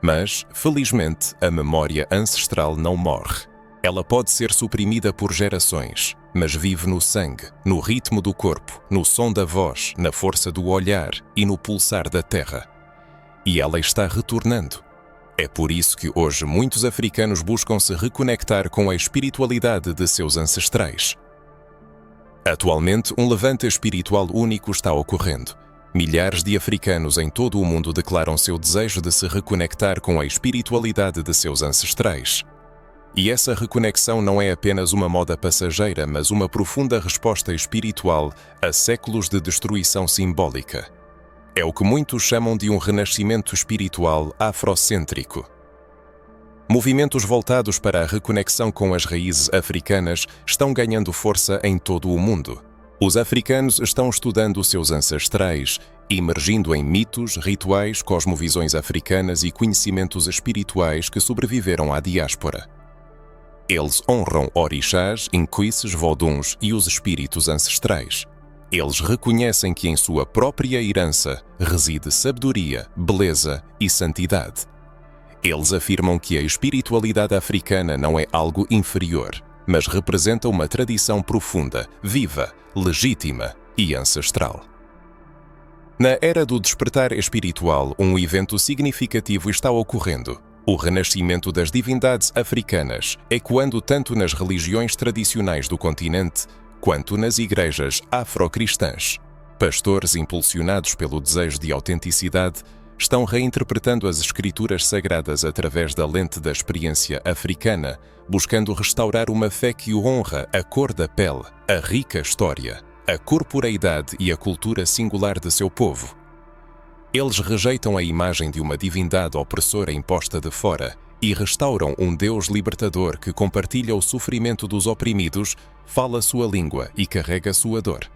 Mas, felizmente, a memória ancestral não morre. Ela pode ser suprimida por gerações, mas vive no sangue, no ritmo do corpo, no som da voz, na força do olhar e no pulsar da terra. E ela está retornando. É por isso que hoje muitos africanos buscam se reconectar com a espiritualidade de seus ancestrais. Atualmente, um levante espiritual único está ocorrendo. Milhares de africanos em todo o mundo declaram seu desejo de se reconectar com a espiritualidade de seus ancestrais. E essa reconexão não é apenas uma moda passageira, mas uma profunda resposta espiritual a séculos de destruição simbólica. É o que muitos chamam de um renascimento espiritual afrocêntrico. Movimentos voltados para a reconexão com as raízes africanas estão ganhando força em todo o mundo. Os africanos estão estudando seus ancestrais, emergindo em mitos, rituais, cosmovisões africanas e conhecimentos espirituais que sobreviveram à diáspora. Eles honram orixás, inquices, voduns e os espíritos ancestrais. Eles reconhecem que em sua própria herança reside sabedoria, beleza e santidade. Eles afirmam que a espiritualidade africana não é algo inferior, mas representa uma tradição profunda, viva, legítima e ancestral. Na era do despertar espiritual, um evento significativo está ocorrendo. O renascimento das divindades africanas, ecoando tanto nas religiões tradicionais do continente, quanto nas igrejas afro-cristãs. Pastores impulsionados pelo desejo de autenticidade estão reinterpretando as escrituras sagradas através da lente da experiência africana, buscando restaurar uma fé que honra a cor da pele, a rica história, a corporeidade e a cultura singular de seu povo. Eles rejeitam a imagem de uma divindade opressora imposta de fora e restauram um Deus libertador que compartilha o sofrimento dos oprimidos, fala sua língua e carrega sua dor.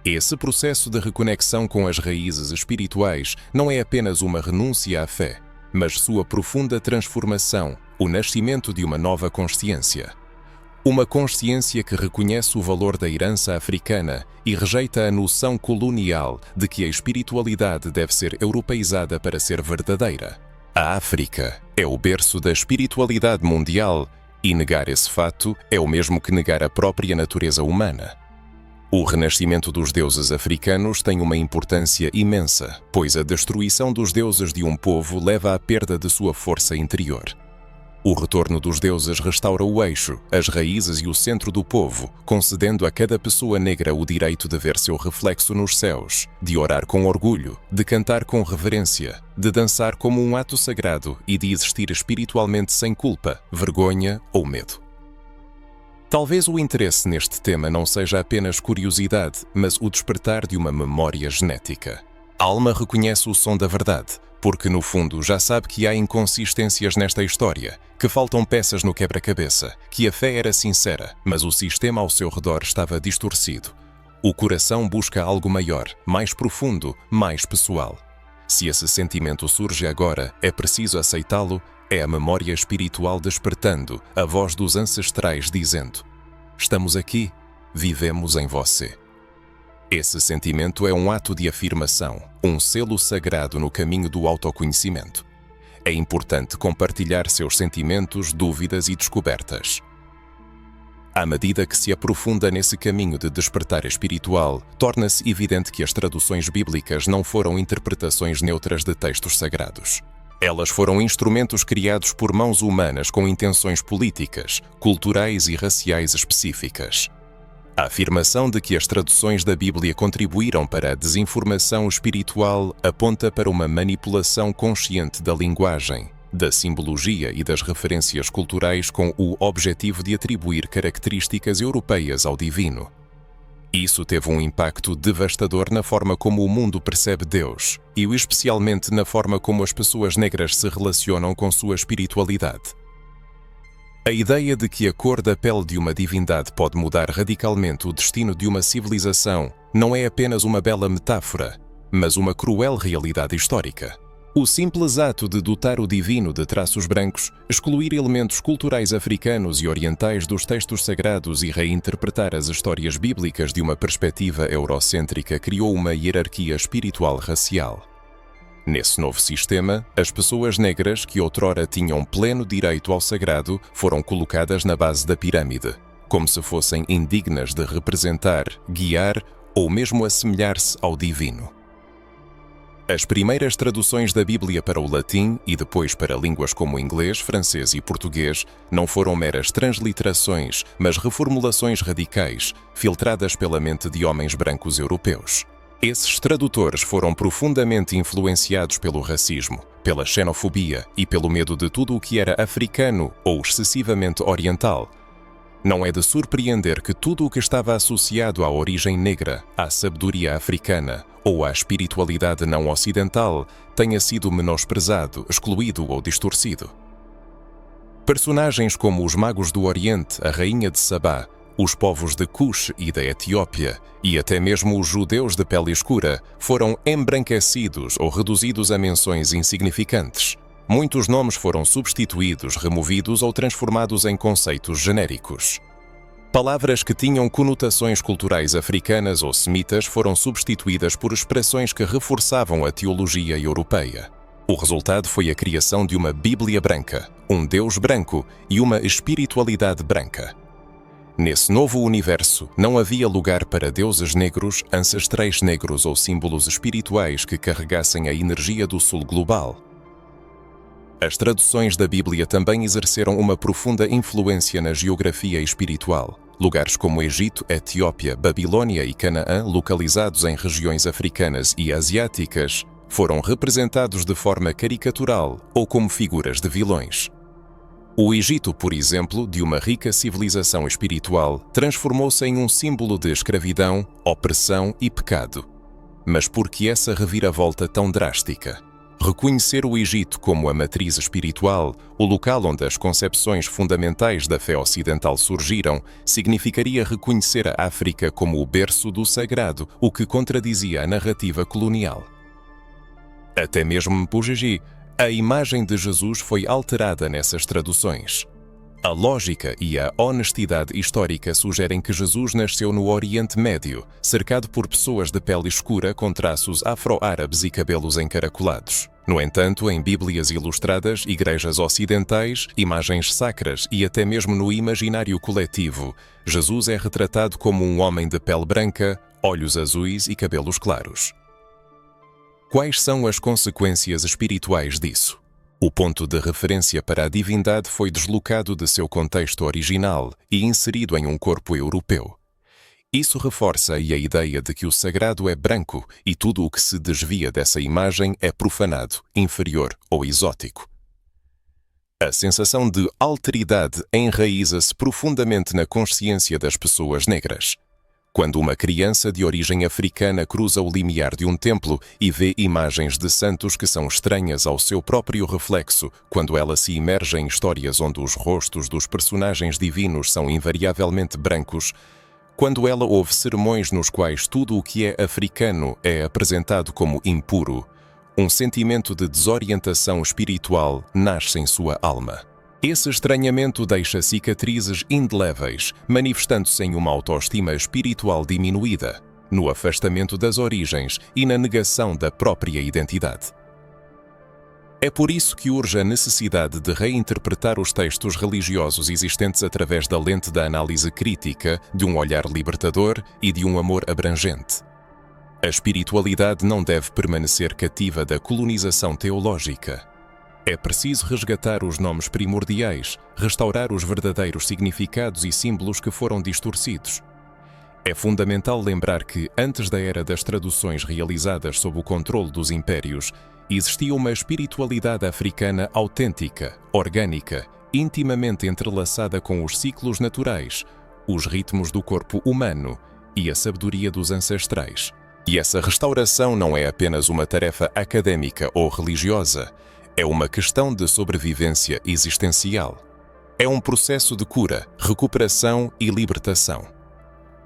Esse processo de reconexão com as raízes espirituais não é apenas uma renúncia à fé, mas sua profunda transformação, o nascimento de uma nova consciência. Uma consciência que reconhece o valor da herança africana e rejeita a noção colonial de que a espiritualidade deve ser europeizada para ser verdadeira. A África é o berço da espiritualidade mundial e negar esse fato é o mesmo que negar a própria natureza humana. O renascimento dos deuses africanos tem uma importância imensa, pois a destruição dos deuses de um povo leva à perda de sua força interior. O retorno dos deuses restaura o eixo, as raízes e o centro do povo, concedendo a cada pessoa negra o direito de ver seu reflexo nos céus, de orar com orgulho, de cantar com reverência, de dançar como um ato sagrado e de existir espiritualmente sem culpa, vergonha ou medo. Talvez o interesse neste tema não seja apenas curiosidade, mas o despertar de uma memória genética. A alma reconhece o som da verdade, porque no fundo já sabe que há inconsistências nesta história, que faltam peças no quebra-cabeça, que a fé era sincera, mas o sistema ao seu redor estava distorcido. O coração busca algo maior, mais profundo, mais pessoal. Se esse sentimento surge agora, é preciso aceitá-lo. É a memória espiritual despertando, a voz dos ancestrais dizendo: estamos aqui, vivemos em você. Esse sentimento é um ato de afirmação, um selo sagrado no caminho do autoconhecimento. é importante compartilhar seus sentimentos, dúvidas e descobertas. À medida que se aprofunda nesse caminho de despertar espiritual, torna-se evidente que as traduções bíblicas não foram interpretações neutras de textos sagrados. Elas foram instrumentos criados por mãos humanas com intenções políticas, culturais e raciais específicas. A afirmação de que as traduções da Bíblia contribuíram para a desinformação espiritual aponta para uma manipulação consciente da linguagem, da simbologia e das referências culturais com o objetivo de atribuir características europeias ao divino. Isso teve um impacto devastador na forma como o mundo percebe Deus, e especialmente na forma como as pessoas negras se relacionam com sua espiritualidade. A ideia de que a cor da pele de uma divindade pode mudar radicalmente o destino de uma civilização não é apenas uma bela metáfora, mas uma cruel realidade histórica. O simples ato de dotar o divino de traços brancos, excluir elementos culturais africanos e orientais dos textos sagrados e reinterpretar as histórias bíblicas de uma perspectiva eurocêntrica criou uma hierarquia espiritual racial. Nesse novo sistema, as pessoas negras que outrora tinham pleno direito ao sagrado foram colocadas na base da pirâmide, como se fossem indignas de representar, guiar ou mesmo assemelhar-se ao divino. As primeiras traduções da Bíblia para o latim e depois para línguas como inglês, francês e português não foram meras transliterações, mas reformulações radicais, filtradas pela mente de homens brancos europeus. Esses tradutores foram profundamente influenciados pelo racismo, pela xenofobia e pelo medo de tudo o que era africano ou excessivamente oriental. Não é de surpreender que tudo o que estava associado à origem negra, à sabedoria africana ou à espiritualidade não ocidental tenha sido menosprezado, excluído ou distorcido. Personagens como os magos do Oriente, a rainha de Sabá, os povos de Cush e da Etiópia e até mesmo os judeus de pele escura foram embranquecidos ou reduzidos a menções insignificantes. Muitos nomes foram substituídos, removidos ou transformados em conceitos genéricos. Palavras que tinham conotações culturais africanas ou semitas foram substituídas por expressões que reforçavam a teologia europeia. O resultado foi a criação de uma Bíblia branca, um Deus branco e uma espiritualidade branca. Nesse novo universo, não havia lugar para deuses negros, ancestrais negros ou símbolos espirituais que carregassem a energia do sul global. As traduções da Bíblia também exerceram uma profunda influência na geografia espiritual. Lugares como Egito, Etiópia, Babilônia e Canaã, localizados em regiões africanas e asiáticas, foram representados de forma caricatural ou como figuras de vilões. O Egito, por exemplo, de uma rica civilização espiritual, transformou-se em um símbolo de escravidão, opressão e pecado. Mas por que essa reviravolta tão drástica? Reconhecer o Egito como a matriz espiritual, o local onde as concepções fundamentais da fé ocidental surgiram, significaria reconhecer a África como o berço do sagrado, o que contradizia a narrativa colonial. Até mesmo Mpujiji, a imagem de Jesus foi alterada nessas traduções. A lógica e a honestidade histórica sugerem que Jesus nasceu no Oriente Médio, cercado por pessoas de pele escura com traços afro-árabes e cabelos encaracolados. No entanto, em Bíblias ilustradas, igrejas ocidentais, imagens sacras e até mesmo no imaginário coletivo, Jesus é retratado como um homem de pele branca, olhos azuis e cabelos claros. Quais são as consequências espirituais disso? O ponto de referência para a divindade foi deslocado de seu contexto original e inserido em um corpo europeu. Isso reforça a ideia de que o sagrado é branco e tudo o que se desvia dessa imagem é profanado, inferior ou exótico. A sensação de alteridade enraiza-se profundamente na consciência das pessoas negras. Quando uma criança de origem africana cruza o limiar de um templo e vê imagens de santos que são estranhas ao seu próprio reflexo, quando ela se imerge em histórias onde os rostos dos personagens divinos são invariavelmente brancos, quando ela ouve sermões nos quais tudo o que é africano é apresentado como impuro, um sentimento de desorientação espiritual nasce em sua alma. Esse estranhamento deixa cicatrizes indeléveis, manifestando-se em uma autoestima espiritual diminuída, no afastamento das origens e na negação da própria identidade. É por isso que urge a necessidade de reinterpretar os textos religiosos existentes através da lente da análise crítica, de um olhar libertador e de um amor abrangente. A espiritualidade não deve permanecer cativa da colonização teológica. É preciso resgatar os nomes primordiais, restaurar os verdadeiros significados e símbolos que foram distorcidos. É fundamental lembrar que, antes da era das traduções realizadas sob o controle dos impérios, existia uma espiritualidade africana autêntica, orgânica, intimamente entrelaçada com os ciclos naturais, os ritmos do corpo humano e a sabedoria dos ancestrais. E essa restauração não é apenas uma tarefa académica ou religiosa, é uma questão de sobrevivência existencial. É um processo de cura, recuperação e libertação.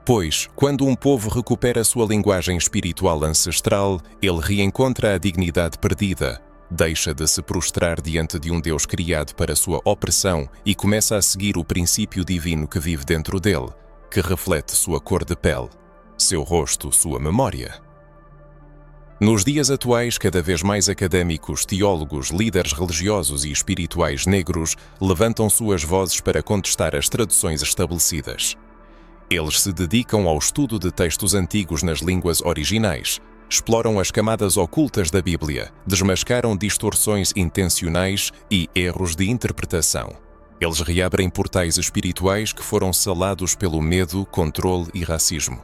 Pois, quando um povo recupera sua linguagem espiritual ancestral, ele reencontra a dignidade perdida, deixa de se prostrar diante de um Deus criado para sua opressão e começa a seguir o princípio divino que vive dentro dele, que reflete sua cor de pele, seu rosto, sua memória. Nos dias atuais, cada vez mais académicos, teólogos, líderes religiosos e espirituais negros levantam suas vozes para contestar as traduções estabelecidas. Eles se dedicam ao estudo de textos antigos nas línguas originais, exploram as camadas ocultas da Bíblia, desmascaram distorções intencionais e erros de interpretação. Eles reabrem portais espirituais que foram salados pelo medo, controle e racismo.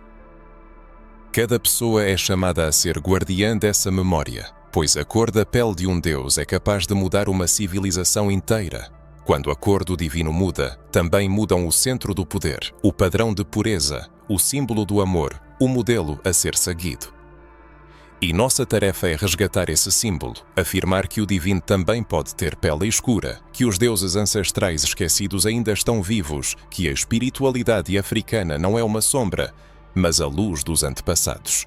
Cada pessoa é chamada a ser guardiã dessa memória, pois a cor da pele de um Deus é capaz de mudar uma civilização inteira. Quando a cor do divino muda, também mudam o centro do poder, o padrão de pureza, o símbolo do amor, o modelo a ser seguido. E nossa tarefa é resgatar esse símbolo, afirmar que o divino também pode ter pele escura, que os deuses ancestrais esquecidos ainda estão vivos, que a espiritualidade africana não é uma sombra, mas a luz dos antepassados.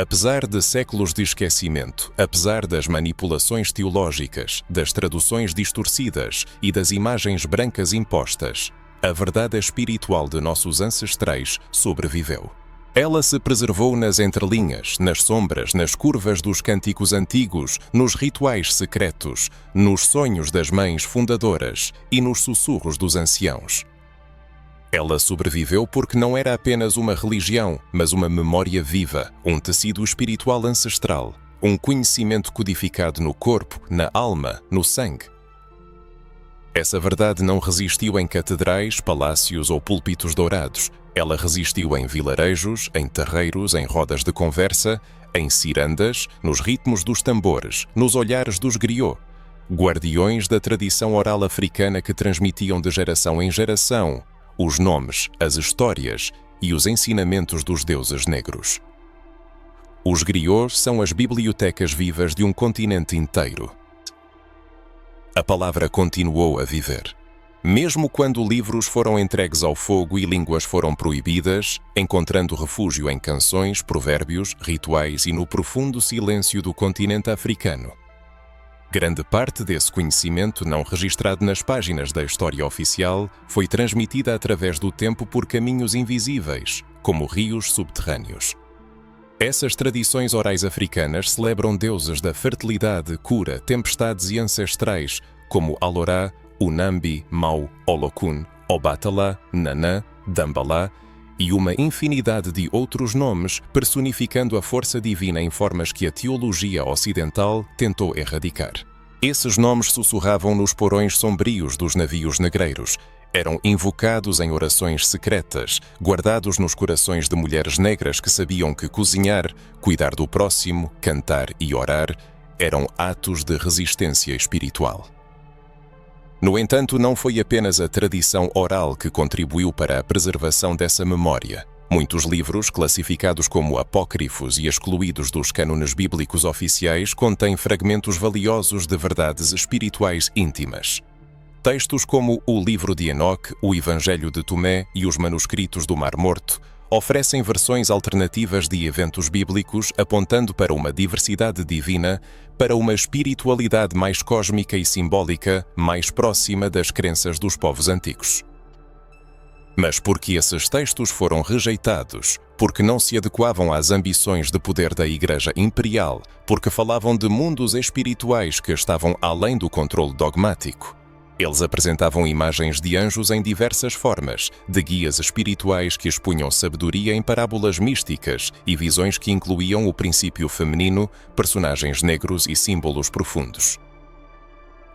Apesar de séculos de esquecimento, apesar das manipulações teológicas, das traduções distorcidas e das imagens brancas impostas, a verdade espiritual de nossos ancestrais sobreviveu. Ela se preservou nas entrelinhas, nas sombras, nas curvas dos cânticos antigos, nos rituais secretos, nos sonhos das mães fundadoras e nos sussurros dos anciãos. Ela sobreviveu porque não era apenas uma religião, mas uma memória viva, um tecido espiritual ancestral, um conhecimento codificado no corpo, na alma, no sangue. Essa verdade não resistiu em catedrais, palácios ou púlpitos dourados. Ela resistiu em vilarejos, em terreiros, em rodas de conversa, em cirandas, nos ritmos dos tambores, nos olhares dos griots, guardiões da tradição oral africana que transmitiam de geração em geração os nomes, as histórias e os ensinamentos dos deuses negros. Os griots são as bibliotecas vivas de um continente inteiro. A palavra continuou a viver. Mesmo quando livros foram entregues ao fogo e línguas foram proibidas, encontrando refúgio em canções, provérbios, rituais e no profundo silêncio do continente africano. Grande parte desse conhecimento, não registrado nas páginas da história oficial, foi transmitida através do tempo por caminhos invisíveis, como rios subterrâneos. Essas tradições orais africanas celebram deuses da fertilidade, cura, tempestades e ancestrais, como Alorá, Unambi, Mau, Olokun, Obatala, Nanã, Dambalá e uma infinidade de outros nomes, personificando a força divina em formas que a teologia ocidental tentou erradicar. Esses nomes sussurravam nos porões sombrios dos navios negreiros, eram invocados em orações secretas, guardados nos corações de mulheres negras que sabiam que cozinhar, cuidar do próximo, cantar e orar eram atos de resistência espiritual. No entanto, não foi apenas a tradição oral que contribuiu para a preservação dessa memória. Muitos livros, classificados como apócrifos e excluídos dos cânones bíblicos oficiais, contêm fragmentos valiosos de verdades espirituais íntimas. Textos como o Livro de Enoque, o Evangelho de Tomé e os Manuscritos do Mar Morto oferecem versões alternativas de eventos bíblicos, apontando para uma diversidade divina, para uma espiritualidade mais cósmica e simbólica, mais próxima das crenças dos povos antigos. Mas porque esses textos foram rejeitados, porque não se adequavam às ambições de poder da Igreja Imperial, porque falavam de mundos espirituais que estavam além do controle dogmático. Eles apresentavam imagens de anjos em diversas formas, de guias espirituais que expunham sabedoria em parábolas místicas e visões que incluíam o princípio feminino, personagens negros e símbolos profundos.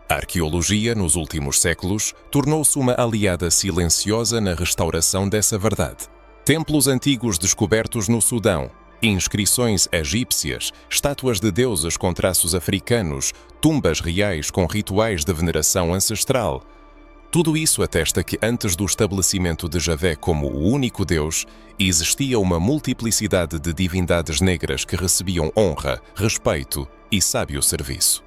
A arqueologia, nos últimos séculos, tornou-se uma aliada silenciosa na restauração dessa verdade. Templos antigos descobertos no Sudão, inscrições egípcias, estátuas de deuses com traços africanos, tumbas reais com rituais de veneração ancestral. Tudo isso atesta que antes do estabelecimento de Javé como o único Deus, existia uma multiplicidade de divindades negras que recebiam honra, respeito e sábio serviço.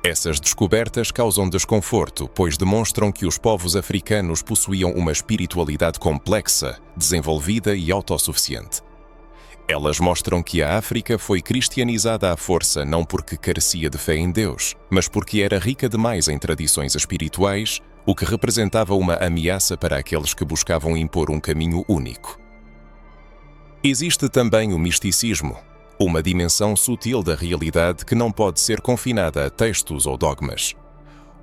Essas descobertas causam desconforto, pois demonstram que os povos africanos possuíam uma espiritualidade complexa, desenvolvida e autossuficiente. Elas mostram que a África foi cristianizada à força não porque carecia de fé em Deus, mas porque era rica demais em tradições espirituais, o que representava uma ameaça para aqueles que buscavam impor um caminho único. Existe também o misticismo, uma dimensão sutil da realidade que não pode ser confinada a textos ou dogmas.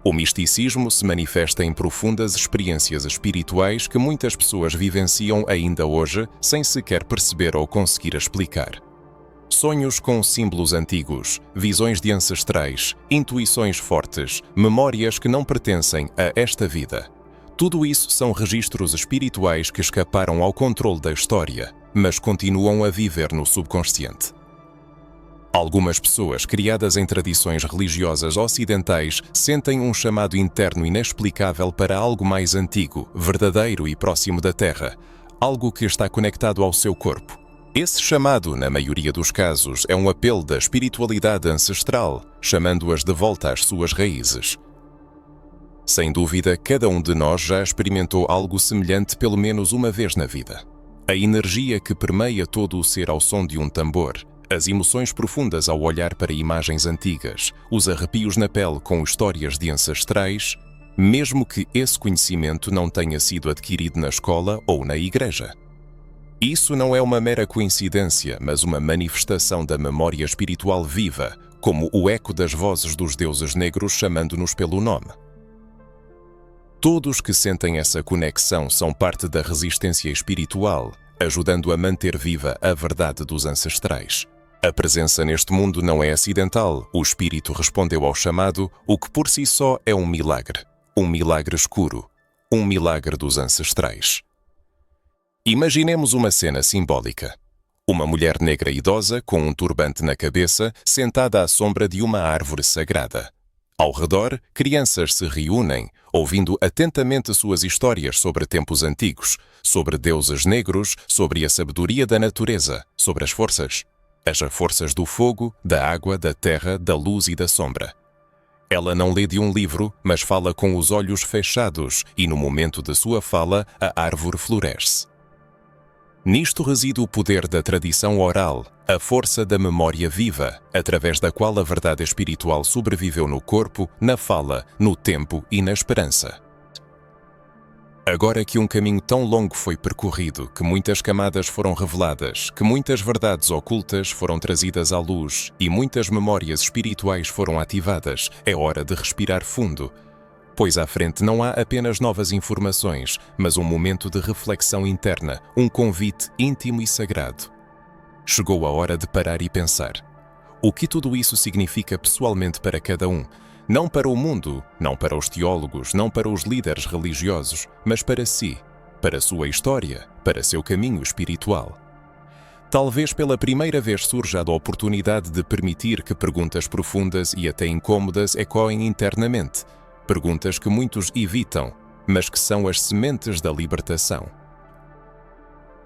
O misticismo se manifesta em profundas experiências espirituais que muitas pessoas vivenciam ainda hoje sem sequer perceber ou conseguir explicar. Sonhos com símbolos antigos, visões de ancestrais, intuições fortes, memórias que não pertencem a esta vida. Tudo isso são registros espirituais que escaparam ao controle da história, mas continuam a viver no subconsciente. Algumas pessoas criadas em tradições religiosas ocidentais sentem um chamado interno inexplicável para algo mais antigo, verdadeiro e próximo da Terra, algo que está conectado ao seu corpo. Esse chamado, na maioria dos casos, é um apelo da espiritualidade ancestral, chamando-as de volta às suas raízes. Sem dúvida, cada um de nós já experimentou algo semelhante pelo menos uma vez na vida. A energia que permeia todo o ser ao som de um tambor, as emoções profundas ao olhar para imagens antigas, os arrepios na pele com histórias de ancestrais, mesmo que esse conhecimento não tenha sido adquirido na escola ou na igreja. Isso não é uma mera coincidência, mas uma manifestação da memória espiritual viva, como o eco das vozes dos deuses negros chamando-nos pelo nome. Todos que sentem essa conexão são parte da resistência espiritual, ajudando a manter viva a verdade dos ancestrais. A presença neste mundo não é acidental, o espírito respondeu ao chamado, o que por si só é um milagre escuro, um milagre dos ancestrais. Imaginemos uma cena simbólica. Uma mulher negra idosa com um turbante na cabeça, sentada à sombra de uma árvore sagrada. Ao redor, crianças se reúnem, ouvindo atentamente suas histórias sobre tempos antigos, sobre deuses negros, sobre a sabedoria da natureza, sobre as forças do fogo, da água, da terra, da luz e da sombra. Ela não lê de um livro, mas fala com os olhos fechados e no momento de sua fala, a árvore floresce. Nisto reside o poder da tradição oral, a força da memória viva, através da qual a verdade espiritual sobreviveu no corpo, na fala, no tempo e na esperança. Agora que um caminho tão longo foi percorrido, que muitas camadas foram reveladas, que muitas verdades ocultas foram trazidas à luz e muitas memórias espirituais foram ativadas, é hora de respirar fundo, pois à frente não há apenas novas informações, mas um momento de reflexão interna, um convite íntimo e sagrado. Chegou a hora de parar e pensar. O que tudo isso significa pessoalmente para cada um? Não para o mundo, não para os teólogos, não para os líderes religiosos, mas para si, para sua história, para seu caminho espiritual. Talvez pela primeira vez surja a oportunidade de permitir que perguntas profundas e até incômodas ecoem internamente, perguntas que muitos evitam, mas que são as sementes da libertação.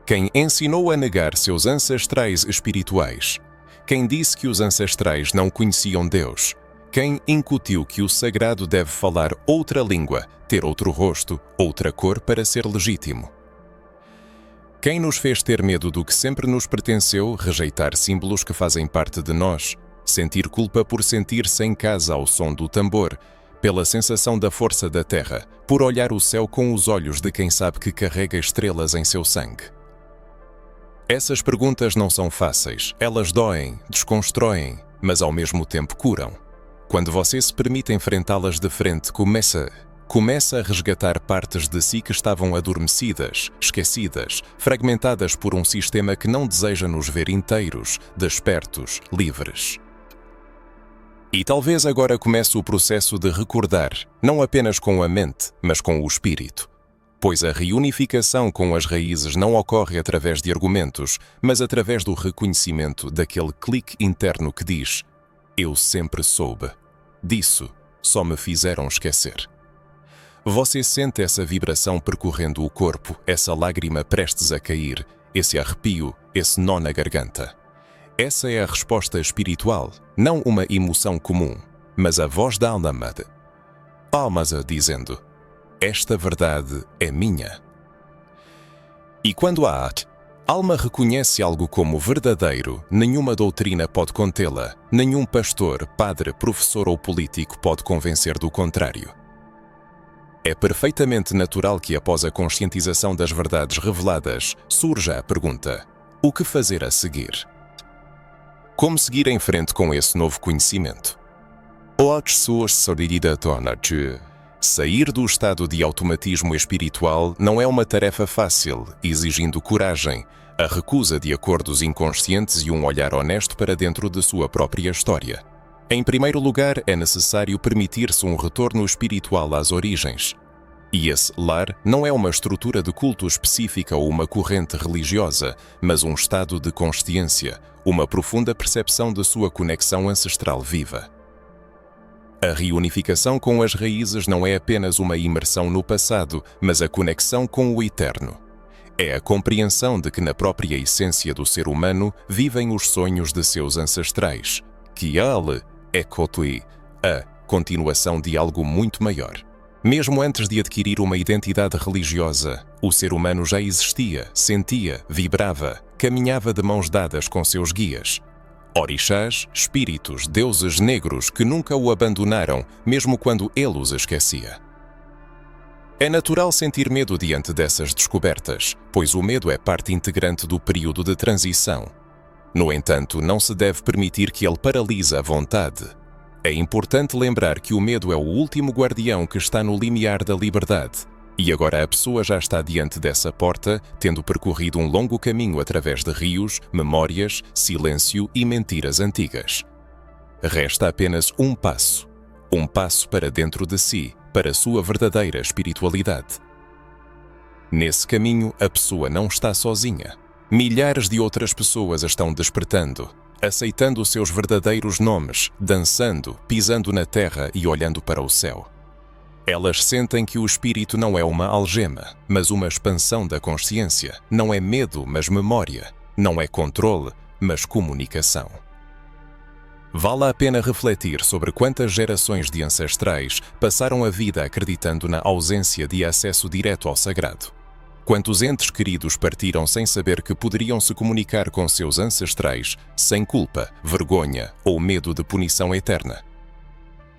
Quem ensinou a negar seus ancestrais espirituais? Quem disse que os ancestrais não conheciam Deus? Quem incutiu que o sagrado deve falar outra língua, ter outro rosto, outra cor para ser legítimo? Quem nos fez ter medo do que sempre nos pertenceu, rejeitar símbolos que fazem parte de nós, sentir culpa por sentir-se em casa ao som do tambor, pela sensação da força da terra, por olhar o céu com os olhos de quem sabe que carrega estrelas em seu sangue. Essas perguntas não são fáceis, elas doem, desconstroem, mas ao mesmo tempo curam. Quando você se permite enfrentá-las de frente, começa a resgatar partes de si que estavam adormecidas, esquecidas, fragmentadas por um sistema que não deseja nos ver inteiros, despertos, livres. E talvez agora comece o processo de recordar, não apenas com a mente, mas com o espírito. Pois a reunificação com as raízes não ocorre através de argumentos, mas através do reconhecimento daquele clique interno que diz: eu sempre soube. Disso só me fizeram esquecer. Você sente essa vibração percorrendo o corpo, essa lágrima prestes a cair, esse arrepio, esse nó na garganta. Essa é a resposta espiritual, não uma emoção comum, mas a voz da alma, dizendo: esta verdade é minha. E quando a alma reconhece algo como verdadeiro, nenhuma doutrina pode contê-la, nenhum pastor, padre, professor ou político pode convencer do contrário. É perfeitamente natural que após a conscientização das verdades reveladas, surja a pergunta: o que fazer a seguir? Como seguir em frente com esse novo conhecimento? Sair do estado de automatismo espiritual não é uma tarefa fácil, exigindo coragem, a recusa de acordos inconscientes e um olhar honesto para dentro de sua própria história. Em primeiro lugar, é necessário permitir-se um retorno espiritual às origens. E esse lar não é uma estrutura de culto específica ou uma corrente religiosa, mas um estado de consciência, uma profunda percepção de sua conexão ancestral viva. A reunificação com as raízes não é apenas uma imersão no passado, mas a conexão com o eterno. É a compreensão de que na própria essência do ser humano vivem os sonhos de seus ancestrais, que ele é a continuação de algo muito maior. Mesmo antes de adquirir uma identidade religiosa, o ser humano já existia, sentia, vibrava, caminhava de mãos dadas com seus guias. Orixás, espíritos, deuses negros que nunca o abandonaram, mesmo quando ele os esquecia. É natural sentir medo diante dessas descobertas, pois o medo é parte integrante do período de transição. No entanto, não se deve permitir que ele paralise a vontade. É importante lembrar que o medo é o último guardião que está no limiar da liberdade. E agora a pessoa já está diante dessa porta, tendo percorrido um longo caminho através de rios, memórias, silêncio e mentiras antigas. Resta apenas um passo para dentro de si, para a sua verdadeira espiritualidade. Nesse caminho, a pessoa não está sozinha. Milhares de outras pessoas estão despertando, aceitando os seus verdadeiros nomes, dançando, pisando na terra e olhando para o céu. Elas sentem que o espírito não é uma algema, mas uma expansão da consciência. Não é medo, mas memória. Não é controle, mas comunicação. Vale a pena refletir sobre quantas gerações de ancestrais passaram a vida acreditando na ausência de acesso direto ao sagrado. Quantos entes queridos partiram sem saber que poderiam se comunicar com seus ancestrais sem culpa, vergonha ou medo de punição eterna.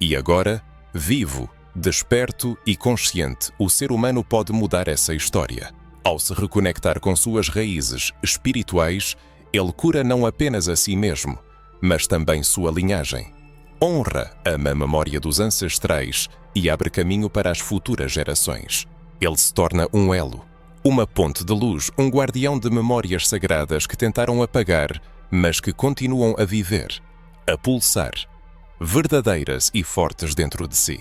E agora, vivo, desperto e consciente, o ser humano pode mudar essa história. Ao se reconectar com suas raízes espirituais, ele cura não apenas a si mesmo, mas também sua linhagem. Honra a memória dos ancestrais e abre caminho para as futuras gerações. Ele se torna um elo, uma ponte de luz, um guardião de memórias sagradas que tentaram apagar, mas que continuam a viver, a pulsar, verdadeiras e fortes dentro de si.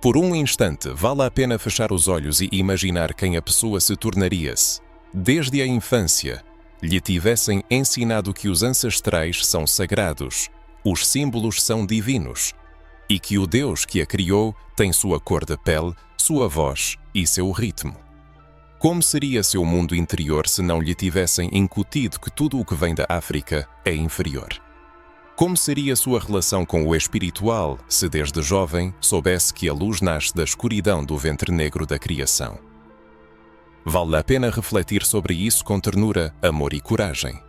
Por um instante, vale a pena fechar os olhos e imaginar quem a pessoa se tornaria se, desde a infância, lhe tivessem ensinado que os ancestrais são sagrados, os símbolos são divinos, e que o Deus que a criou tem sua cor de pele, sua voz e seu ritmo. Como seria seu mundo interior se não lhe tivessem incutido que tudo o que vem da África é inferior? Como seria sua relação com o espiritual se desde jovem soubesse que a luz nasce da escuridão do ventre negro da criação? Vale a pena refletir sobre isso com ternura, amor e coragem.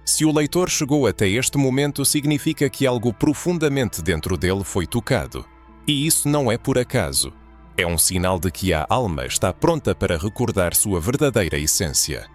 Se o leitor chegou até este momento, significa que algo profundamente dentro dele foi tocado. E isso não é por acaso. É um sinal de que a alma está pronta para recordar sua verdadeira essência.